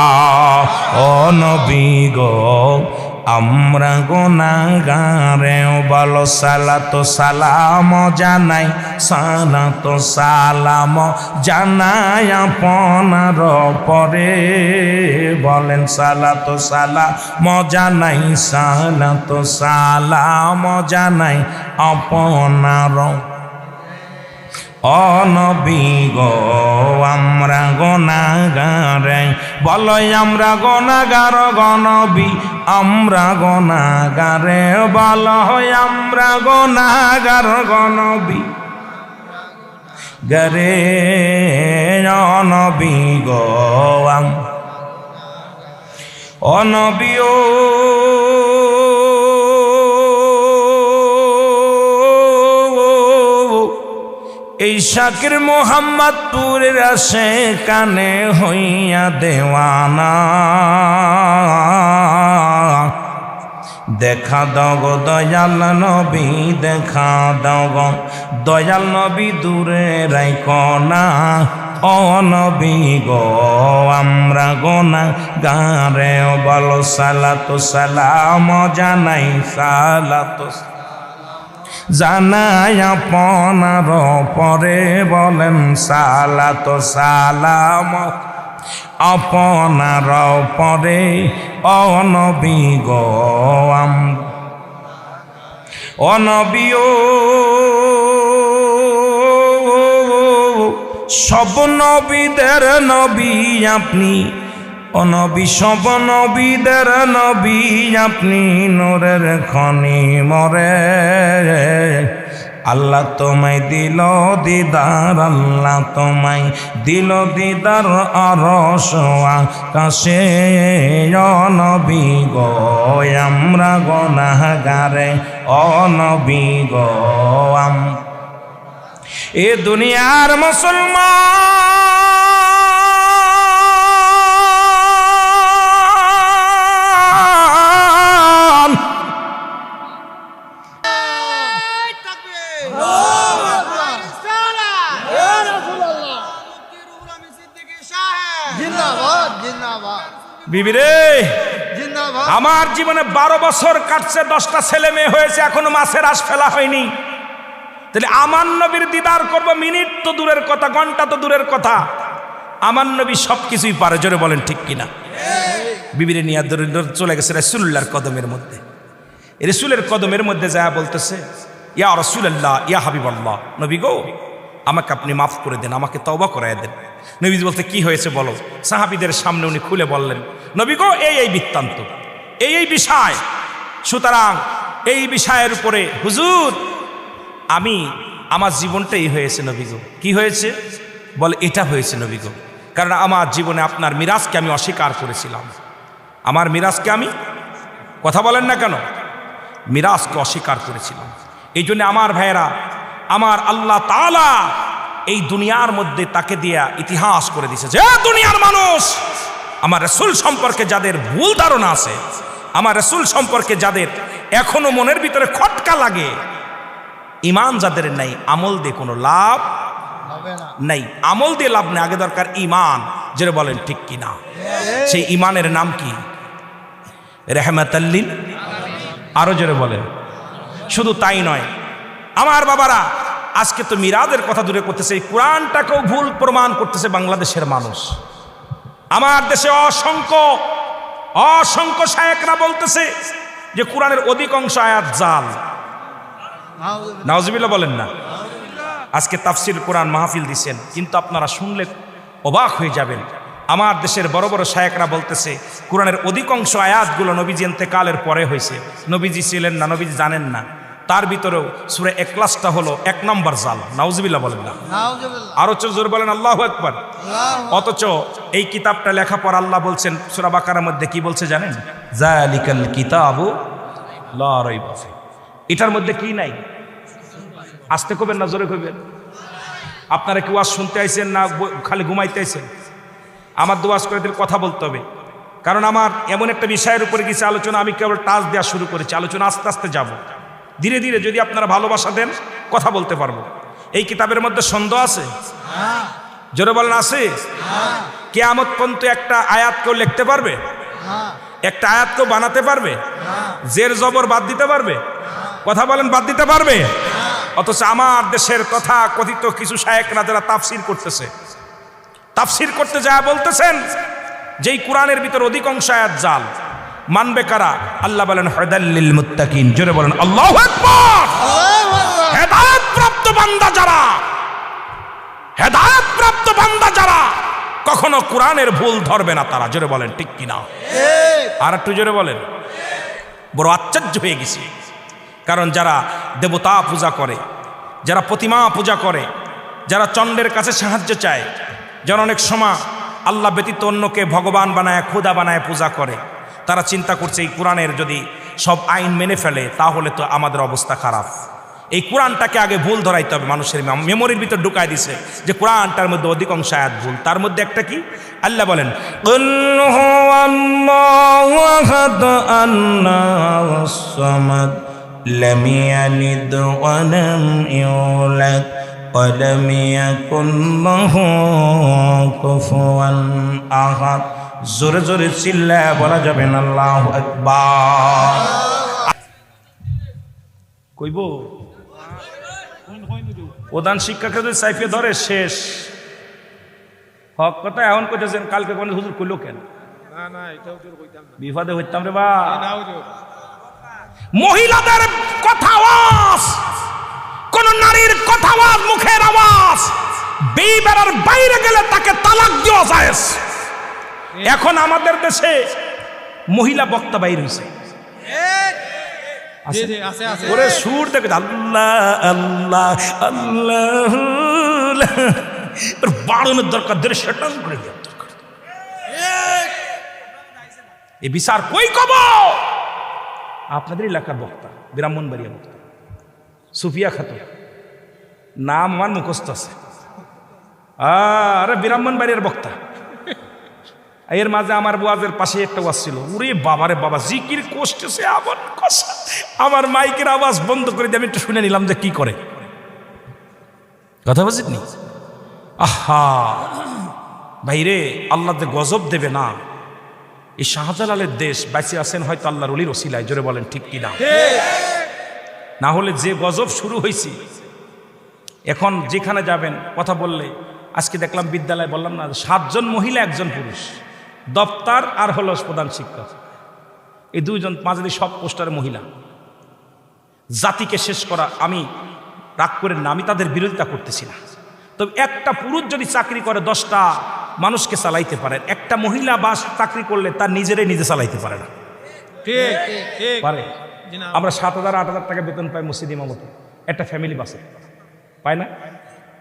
ও নবী গো, আমরা গুনাহগারে বলো সালাতো সালাম জানাই, সালাতো সালাম জানাই আপনার পরে। বলেন সালাতো সালাম জানাই, সালাতো সালাম জানাই আপনার। ও নবী গো, আমরা গুনাহগারে বলো, আমরা গুনাহগার গো নবী, আমরা গুনাহগারে বলো, আমরা গুনাহগার গো নবী গরে। ও নবী গো, ও নবী ও এই শাকির মোহাম্মদপুরের আসে কানে হইয়া দেওয়ানা। দেখা দাও গো দয়াল নবী, দেখা দাও গো দয়াল নবী, দূরে রাইখো না। ও নবী গো, আমরা গুনাহগারে বলো সালাতু সালাম জানাই, সালাতু জানাই আপনার পরে। বলেন সালাতু সালাম আপনার পরে। ও নবী গো, ও নবী ও সব নবীদের নবী আপনি, ও নবী সব নবীদের নবী আপনি, নূরের খনি মরে। আল্লাহ তোমায় দিল দিদার, আল্লাহ তোমায় দিল দিদার আরশ আকাশে। ও নবী গো, আমরা গুনাহগারে, ও নবী গো, এ দুনিয়ার মুসলমান বিবিরে, আমার জীবনে 12 বছর কাটছে, 10টা ছেলে মেয়ে হয়েছে, এখনো মাছের আশ ফেলা হয়নি। তাহলে আমার নবীর দিদার করবো, মিনিট তো দূরের কথা, ঘন্টা তো দূরের কথা, আমার নবী সবকিছুই পারে। জোরে বলেন ঠিক কিনা? বিবিরে নিয়ে চলে গেছে রাসূলুল্লাহর কদমের মধ্যে। রাসূলের কদমের মধ্যে যা বলতেছে, ইয়া রাসূলুল্লাহ, ইয়া হাবিবাল্লাহ, নবী গো আমাকে আপনি মাফ করে দেন, আমাকে তওবা করায় দেন। নবী বলতে কি হয়েছে বলো? সাহাবীদের সামনে উনি খুলে বললেন, নবী গো এই বৃত্তান্ত, এই বিষয়, সুতরাং এই বিষয়ের উপরে হুজুর আমি আমার জীবনটাই হয়েছে নবী গো। কি হয়েছে বলে? এটা হয়েছে নবী গো, কারণ আমার জীবনে আপনার মিরাজকে আমি অস্বীকার করেছিলাম। আমার মিরাজকে আমি, কথা বলেন না কেন, মিরাজকে অস্বীকার করেছিলাম। এই জন্য আমার ভাইয়েরা, আমার আল্লাহ তাআলা এই দুনিয়ার মধ্যে তাকে দিয়া ইতিহাস করে দিয়েছে যে দুনিয়ার মানুষ, আমার রাসূল সম্পর্কে যাদের ভুল ধারণা আছে, আমার রাসূল সম্পর্কে যাদের এখনো মনের ভিতরে খটকা লাগে, ইমান যাদের নাই, আমল দিয়ে কোনো লাভ নাই, আমল দিয়ে লাভ নেই, আগে দরকার ইমান। যেটা বলেন ঠিক কিনা? সেই ইমানের নাম কি? রাহমাতাল লিল, আরো জোরে বলেন। শুধু তাই নয় আমার বাবারা, আজকে তো মিরাজের কথা দূরে করতেছে, এই কোরআনটাকেও ভুল প্রমাণ করতেছে বাংলাদেশের মানুষ। আমার দেশে অসংখ্য শায়েখরা বলতেছে যে কোরআনের অধিকাংশ আয়াত জাল। নাউজুবিল্লাহ বলেন না? আজকে তাফসির কোরআন মাহফিল দিচ্ছেন, কিন্তু আপনারা শুনলে অবাক হয়ে যাবেন। আমার দেশের বড় বড় শায়েখরা বলতেছে কোরআনের অধিকাংশ আয়াতগুলো নবীজি ইন্তেকালের পরে হয়েছে। নবীজি ছিলেন না, নবীজি জানেন না। তার ভিতরেও সূরা ইখলাসটা হলো 1 নম্বর জাল। নাউজুবিল্লাহ বলেন না, আরো জোরে বলেন আল্লাহু আকবার। অথচ এই কিতাবটা লেখা পর আল্লাহ বলছেন সূরা বাকারার মধ্যে কি বলছে জানেন? যালিকাল কিতাবু লা রাইবা ফি। এটার মধ্যে কি নাই? আস্তে কইবেন না জোরে কইবেন? আপনারা কি ওয়াজ শুনতে আইছেন না খালি ঘুমাইতে আইছেন? আমার দোয়াজ করে দিলে কথা বলতে হবে, কারণ আমার এমন একটা বিষয়ের উপরে কিছু আলোচনা, আমি কেবল টাচ দেওয়া শুরু করেছি, আলোচনা আস্তে আস্তে যাব। ধীরে ধীরে যদি আপনারা ভালোবাসা দেন কথা বলতে পারবো। এই কিতাবের মধ্যে সন্দেহ আছে? জোরে বলেন আছে? কিয়ামত পর্যন্ত একটা আয়াত কেউ লিখতে পারবে? একটা আয়াত কেউ বানাতে পারবে? জের জবর বাদ দিতে পারবে? কথা বলেন, বাদ দিতে পারবে? অথচ আমার দেশের তথা কথিত কিছু শায়েখরা যারা তাফসির করতেছে, তাফসির করতে যায় বলতেছেন যেই কোরআনের ভিতর অধিকাংশ আয়াত জাল, মানবে কারা? আল্লাহ বলেন হুদাল লিল মুত্তাকিন। জোরে বলেন আল্লাহু আকবার। হেদায়েত প্রাপ্ত বান্দা যারা, হেদায়েত প্রাপ্ত বান্দা যারা কখনো কোরআনের ভুল ধরবে না তারা। জোরে বলেন ঠিক কিনা? আর একটু জোরে বলেন। বড় আশ্চর্য হয়ে গেছি, কারণ যারা দেবতা পূজা করে, যারা প্রতিমা পূজা করে, যারা চন্ডের কাছে সাহায্য চায়, যারা অনেক সময় আল্লাহ ব্যতীত অন্যকে ভগবান বানায়, খোদা বানায় পূজা করে, তারা চিন্তা করছে এই কোরআনের যদি সব আইন মেনে ফেলে তাহলে তো আমাদের অবস্থা খারাপ। এই কোরআনটাকে আগে ভুল ধরাইতে হবে। মানুষের মেমোরির ভিতর ঢুকায় দিছে যে কোরআনটার মধ্যে অধিকাংশ আয়াত ভুল। তার মধ্যে একটা কি? আল্লাহ বলেন কুল হুয়াল্লাহু আহাদ আল্লাহুস সামাদ লাম ইয়ালিদ ওয়া লাম ইউলাদ ওয়া লাম ইয়াকুল লাহু কুফুয়ান আহাদ। জোরে জোরে চিল্লায় বলা যাবে না আল্লাহু আকবার। কইব প্রধান শিক্ষাকে যদি সাইফে ধরে শেষ। হক কথা এখন কইতেছেন, কালকে কোন হুজুর কইলো কেন? না না, এটা হুজুর কইতাম না, বিপদে হইতাম রে বা। না হুজুর, মহিলাদের কথা আওয়াজ, কোন নারীর কথা আওয়াজ, মুখের আওয়াজ বেইবেরার বাইরে গেলে তাকে তালাক দেওয়া যায়। এখন আমাদের দেশে মহিলা বক্তা বাইর হইছে, ওরে সুর দেখে আল্লাহ আল্লাহ আল্লাহ, বাড়ানোর দরকার, ধরে সেটান করে দেওয়ার দরকার। এই বিচার কই কব? আপনাদের এলাকার বক্তা, ব্রাহ্মণবাড়িয়া বক্তা সুফিয়া খাতুন, নাম আমার মুখস্থ আছে। আরে ব্রাহ্মণবাড়িয়ার বক্তা। এর মাঝে আমার ওয়াজের পাশে একটা ওয়াজ ছিল, ওরে বাবারে বাবা, জিকির করতেছে আমার কষা, আমার মাইকের আওয়াজ বন্ধ করে দিয়ে আমি একটু শুনে নিলাম যে কি করে। কথা বুঝিনি? আহা ভাইরে, আল্লাহ যে গজব দেবে না। এই শাহজালালের দেশ বেঁচে আছেন হয়তো আল্লাহর ওলির ওসিলায়। জোরে বলেন ঠিক কিনা? না হলে যে গজব শুরু হয়েছে, এখন যেখানে যাবেন কথা বললে, আজকে দেখলাম বিদ্যালয়ে, বললাম না 7 জন মহিলা 1 জন পুরুষ, দপ্তর আর হলো প্রধান শিক্ষক, এই 2 জন মাঝে সব পোস্টারে মহিলা। জাতিকে শেষ করা। আমি রাগ করেন না, আমি তাদের বিরোধিতা করতেছি না, তবে একটা পুরুষ যদি চাকরি করে 10টা মানুষকে চালাইতে পারে, একটা মহিলা বাস চাকরি করলে তার নিজেরাই নিজে চালাইতে পারে না। ঠিক পারে? আমরা 7,000 8,000 টাকা বেতন পাই মসজিদ ইমামতে, একটা ফ্যামিলি বাসে পায় না?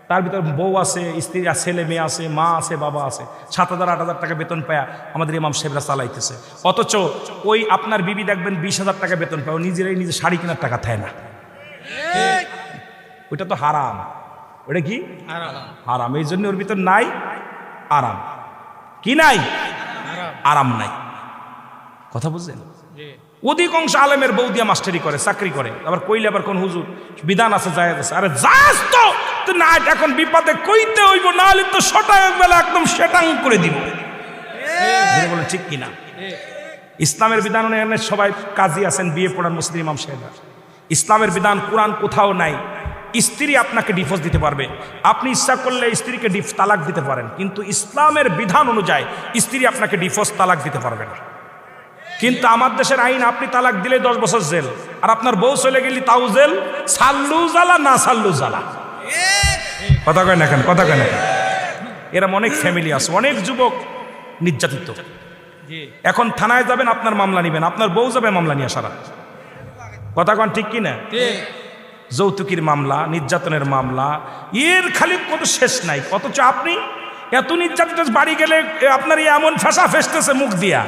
তার ভিতর বউ আছে, স্ত্রী আছে, ছেলে মেয়ে আছে, মা আছে, বাবা আছে, 7,000 8,000 টাকা বেতন পায় আমাদের ইমাম সাহেবরা চালাইতেছে। অথচ ওই আপনার বিবি দেখবেন 20,000 টাকা বেতন পায়, নিজেরাই নিজে শাড়ি কেনার টাকা থায় না। ওইটা তো হারাম। ওটা কি হারাম? এই জন্য ওর ভিতর নাই আরাম। কি নাই? আরাম নাই। কথা বুঝলেন? অধিকাংশ আলেমের বউ দিয়া মাস্টারি করে, চাকরি করে, আবার কইলে আবার কোন হুজুর বিধান আছে, জায়েজ আছে। আরে জায়েজ তো না, এখন বিপদে কইতে হইব, না হলে তো শটাং বেলা একদম শেটাং করে দিব। বলে ঠিক কিনা? ইসলামের বিধান অনুযায়ী সবাই কাজী আছেন, বিয়ে পড়ার মুসলিম ইমাম সাহেবরা। ইসলামের বিধান কোরআন কোথাও নাই। স্ত্রী আপনাকে ডিভোর্স দিতে পারবে, আপনি ইচ্ছা করলে স্ত্রীকে তালাক দিতে পারেন, কিন্তু ইসলামের বিধান অনুযায়ী স্ত্রী আপনাকে ডিভোর্স তালাক দিতে পারবে না। কিন্তু আমার দেশের আইন, আপনি তালাক দিলে 10 বছর জেল, আর আপনার বউ চলে গেলে তাও জেল। সাল্লু জ্বালা না সাল্লু জ্বালা। কথা কয় না কেন? কথা কয় না কেন? এরম অনেক ফ্যামিলি আছে, অনেক যুবক নির্যাতিত। এখন থানায় যাবেন, আপনার মামলা নিবেন, আপনার বউ যাবে মামলা নিয়ে সারা। কথা কন ঠিক কিনা? যৌতুকের মামলা, নির্যাতনের মামলা, এর খালি কোনো শেষ নাই। অথচ আপনি এত নির্যাতন, বাড়ি গেলে আপনার এমন ফেসা ফেসতেছে মুখ দিয়া,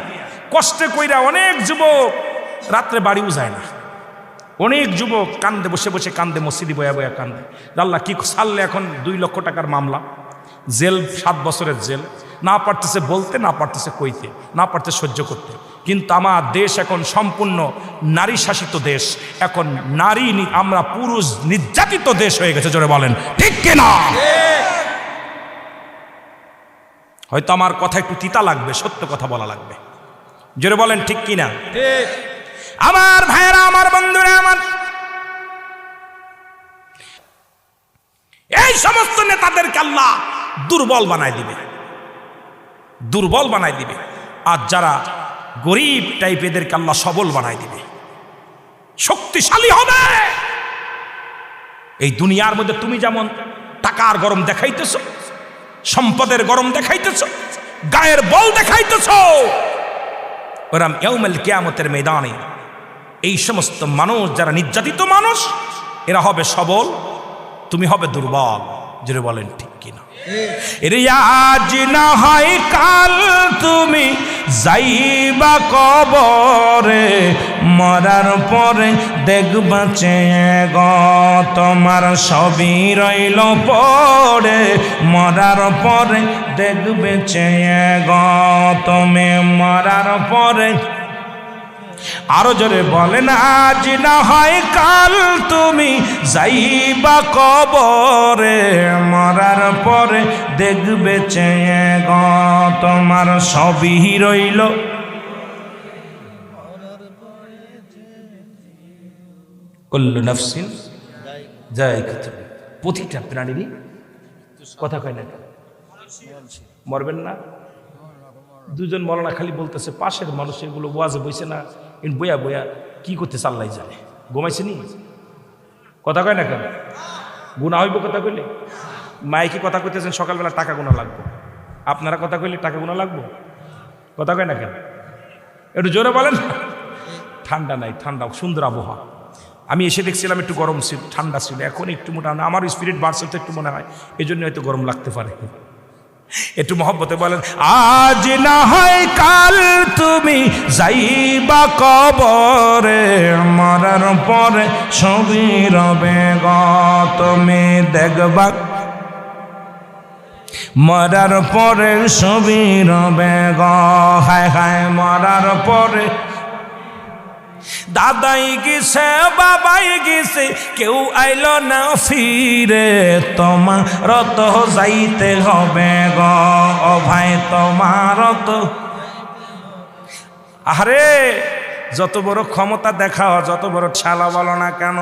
কষ্টে কইরা অনেক যুবক রাত্রে বাড়িও যায় না। অনেক যুবক কান্দে, বসে বসে কান্দে, মসজিদে বয়া বয়া কান্দে। আল্লাহ কি সারলে এখন 2 লক্ষ টাকার মামলা, জেল 7 বছরের জেল, না পারতেছে বলতে, না পারতেছে কইতে, না পারতেছে সহ্য করতে। কিন্তু আমার দেশ এখন সম্পূর্ণ নারী শাসিত দেশ, এখন নারী, আমরা পুরুষ নির্যাতিত দেশ হয়ে গেছে। জোরে বলেন ঠিক কিনা? হয়তো আমার কথা একটু তিতা লাগবে, সত্য কথা বলা লাগবে। জোরে বলেন ঠিক কিনা? আমার ভাইয়েরা, আমার বন্ধুরা, আমার এই সমস্ত নেতাদেরকে আল্লাহ দুর্বল বানায় দিবে, দুর্বল বানায় দিবে। আর যারা গরিব টাইপ এদেরকে আল্লাহ সবল বানায় দিবে, শক্তিশালী হবে। এই দুনিয়ার মধ্যে তুমি যেমন টাকার গরম দেখাইতেছ, সম্পদের গরম দেখাইতেছ, গায়ের বল দেখাইতেছ, ওরাম ইয়াউমুল কিয়ামতের ময়দানে এই সমস্ত মানুষ, যারা নির্যাতিত মানুষ, এরা হবে সবল, তুমি হবে দুর্বল। জোরে বলেন ঠিক কিনা? এরে আজ না হয় কাল তুমি যাইবা কবরে, মরার পরে দেখবা চেয়ে গো তোমার সবই রইল পড়ে, মরার পরে দেখবে চেয়ে গো তুমি মরার পরে। আরো জোরে বলেন, আজ না হয় কাল তুমি যাইবা কবরে, মরার পরে দেখবে চেয়ে গো তোমার সবই রইল। কুল্লু নাফসিন যায়কাতুল মউত, প্রতিটা প্রাণীরই, কথা কয় না, মরবেন না। দুজন মরনা খালি বলতেছে, পাশের মানুষের গুলো ওয়াজে বইছে না, বইয়া বইয়া কি করতে চাল্লাই জানে, ঘুমাইছে নি, কথা কয় না কেন? গুণা হইব কথা কইলে? মাইকে কথা কইতেছেন, সকালবেলা টাকা গুণা লাগবে, আপনারা কথা কইলে টাকা গুণা লাগবো, কথা কয় না কেন? একটু জোরে বলেন। ঠান্ডা নাই, ঠান্ডা, সুন্দর আবহাওয়া। আমি এসে দেখছিলাম একটু গরম ছিল, ঠান্ডা ছিল, এখন একটু মোটা, আমার স্পিরিট বাড়ছে তো একটু মনে হয়, এই জন্য হয়তো গরম লাগতে পারে। একটু মহব্বতে বলেন, আজ না হয় কাল তুমি যাইবা কবরে, মরার পরে সবই রবে গো তুমি দেখবা, মরার পরে সবই রবে গো। হায় হায়, মরার পরে দাদাই গেছে, বাবাই গেছে, কেউ আইল না ফিরে, তোমার তো যাইতে হবে গো ও ভাই, তোমার তো। আরে যত বড় ক্ষমতা দেখাও, যত বড় ছালা বলো না কেন,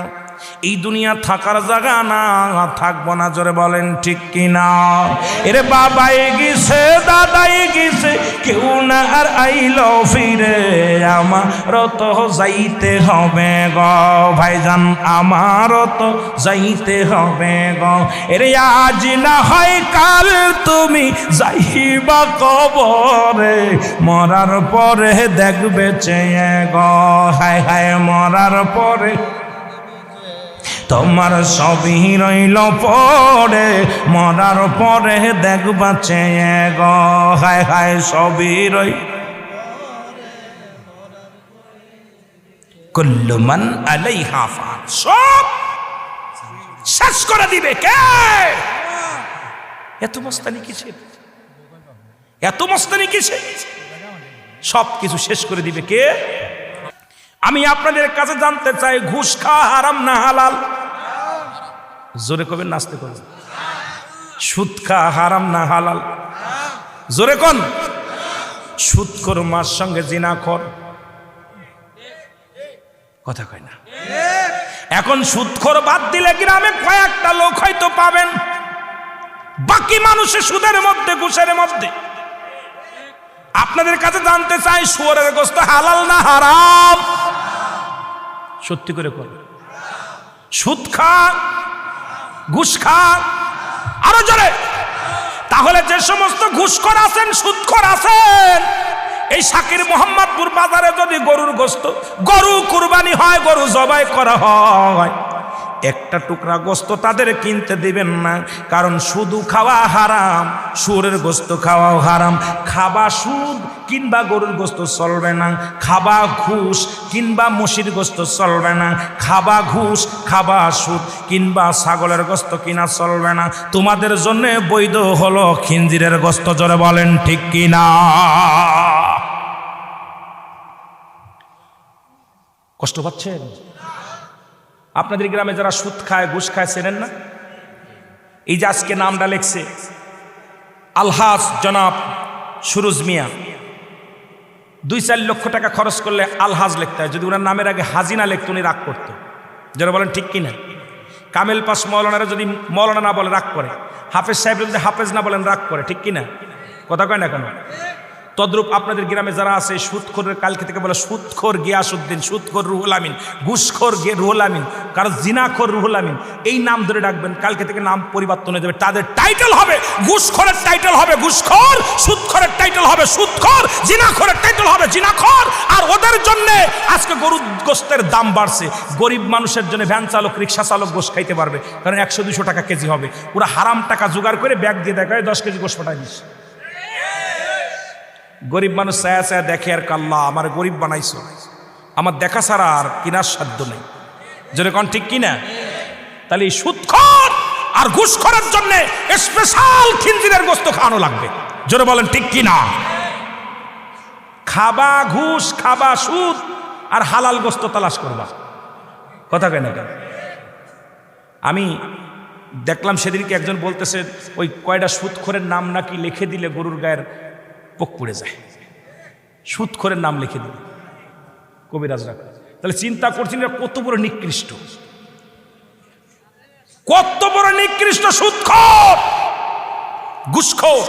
এই দুনিয়া থাকার জায়গা না, থাকবো না। জোরে বলেন ঠিক কিনা? এরে বাবাই গেছে, দাদাই গেছে, কেউ না আর আইল ফিরে, আমারও তো যাইতে হবে গো ভাইজান, আমারও তো যাইতে হবে গো। এরে আজ না হয় কাল তুমি যাইবা কবরে, মরার পরে দেখবে চেয়ে গো। হায় হায়, মরার পরে তোমার সবই রইল পড়ে, মরার পরে দেখবা চেয়ে গো। হায় হায়, সবই রই। কুল্লু মান আলাইহা ফান, সব শেষ করে দিবে কে? এত মস্তানি কিসের? এত মস্তানি কিসের? সব কিছু শেষ করে দিবে কে? আমি আপনাদের কাছে জানতে চাই, ঘুষ খাওয়া হারাম না হালাল? জোরে কবেন, নাচতে করবেন। সুদ খাওয়া হারাম না হালাল? জোরে কোন? সুদখোর মার সঙ্গে জিনাখোর, কথা কয় না। এখন সুদখোর বাদ দিলে গ্রামে কয়েকটা লোক হয়তো পাবেন, বাকি মানুষের সুদের মধ্যে, ঘুষের মধ্যে। আপনাদের কাছে জানতে চাই, শুয়োরের গোশত হালাল না হারাম? সত্যি করে কর। সুদ খা, ঘুষ খা, আরো জোরে। তাহলে যে সমস্ত ঘুষখোর আছেন, সুদখোর আছেন, এই শাকির মোহাম্মদপুর বাজারে যদি গরুর গোশত, গরু কুরবানি হয়, গরু জবাই করা হয়, একটা টুকরা গোশত তাদের কিনতে দিবেন না, কারণ শুধু খাওয়া হারাম, শুয়োরের গোশত খাওয়াও হারাম। খাবা সুদ কিংবা গরুর গোশত চলবে না, খাবা ঘুষ কিংবা মসির গোশত চলবে না, খাবা ঘুষ খাবা সুদ কিংবা ছাগলের গোশত কিনা চলবে না। তোমাদের জন্য বৈধ হলো খিনজিরের গোশত। জোরে বলেন ঠিক কিনা? কষ্ট পাচ্ছেন? আপনাদের গ্রামে যারা সুদ খায়, ঘুষ খায়, চেনেন না? এই যে আজকে নামটা লেখছে আলহাজ জনাব সুরুজ মিয়া, 2-4 লক্ষ টাকা খরচ করলে আলহাজ লিখতে হয়। যদি ওনার নামের আগে হাজিনা লিখতো উনি রাগ করতো। যারা বলেন ঠিক কিনা? কামেল পাস মৌলানারা যদি মৌলানা না বলে রাগ করে, হাফেজ সাহেব যদি হাফেজ না বলেন রাগ করে, ঠিক কিনা? কথা কয় না কেন? তদ্রূপ আপনাদের গ্রামে যারা আছে সুদখোরের, কালকে থেকে বলে সুদখোর গিয়াসউদ্দিন, সুদখোর রুহুল আমিন, ঘুষখোর রুহুল আমিন, কারণ জিনাখোর রুহুল আমিন, এই নাম ধরে ডাকবেন। কালকে থেকে নাম পরিবর্তন হয়ে যাবে, তাদের টাইটেল হবে ঘুষখোরের টাইটেল হবে ঘুষখোর, সুদখোরের টাইটেল হবে সুদখোর, জিনাখোরের টাইটেল হবে জিনাখোর। আর ওদের জন্য আজকে গরুর গোশতের দাম বাড়ছে। গরিব মানুষের জন্য ভ্যান চালক, রিক্সা চালক গোশ খাইতে পারবে, কারণ 100-200 টাকা কেজি হবে। ওরা হারাম টাকা জোগাড় করে ব্যাগ দিয়ে দেখায় 10 কেজি গোশ পাঠায় দিস। গরিব মানুষ ছায়া ছায়া দেখে আর কাল্লা আমার গরিব বানাইছো, আমার দেখা ছাড়া আর কিনার সাধ্য নেই। জোরে কোন ঠিক কিনা? তাহলে এই সুদখোর আর ঘুষখোরের জন্য স্পেশাল খিনজিরের গোশত খাওয়ানো লাগবে। জোরে বলেন ঠিক কিনা? খাবা ঘুষ, খাবা সুদ, আর হালাল গোশত তালাশ করবা। কথা কেন? আমি দেখলাম সেদিনকে একজন বলতেছে ওই কয়টা সুদখোরের নাম নাকি লিখে দিলে গরুর গায়ের পোক পড়ে যায়। সুদখোরের নাম লিখে দিল কবিরাজরা। তাহলে চিন্তা করছেন কত বড় নিকৃষ্ট, কত বড় নিকৃষ্ট সুদখোর, ঘুষখোর।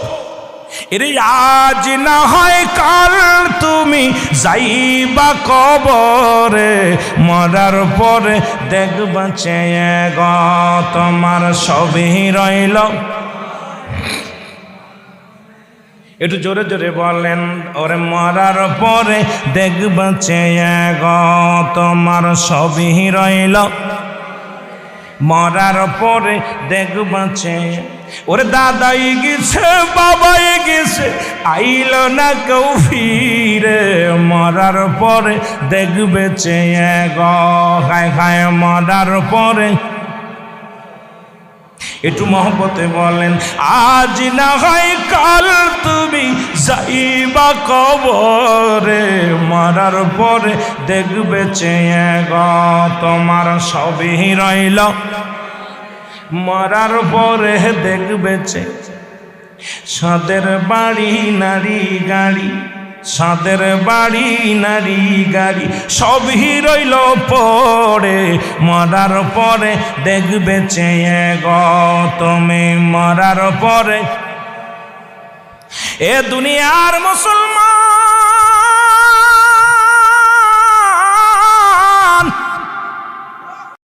এরে আজ না হয় কাল তুমি যাইবা কবরে, মরার পরে দেখবা চেয়ে গো তোমার সবই রইল। একটু জোরে জোরে বলেন, ওরে মরার পরে দেখবা চেয়ে গো তোমার সবই রইল, মরার পরে দেখবা চেয়ে। ওরে দাদাই গেছে, বাবাই গেছে, আইল না কেউ ফিরে, মরার পরে দেখবে চেয়ে গো। খায় খায় মরার পরে। একটু মহব্বতে বলেন, আজ না হয় কাল তুমি যাইবা কবরে, মরার পরে দেখবে চেয়ে গো তোমার সবই রইল, মরার পরে দেখবে চেয়ে। সাদের বাড়ি নারী গাড়ি, সাদের বাড়ি নারী গাড়ি সবই রইল পড়ে, মরার পরে দেখবে চেয়ে গো তুমি, মরার পরে। এ দুনিয়ার মুসলমান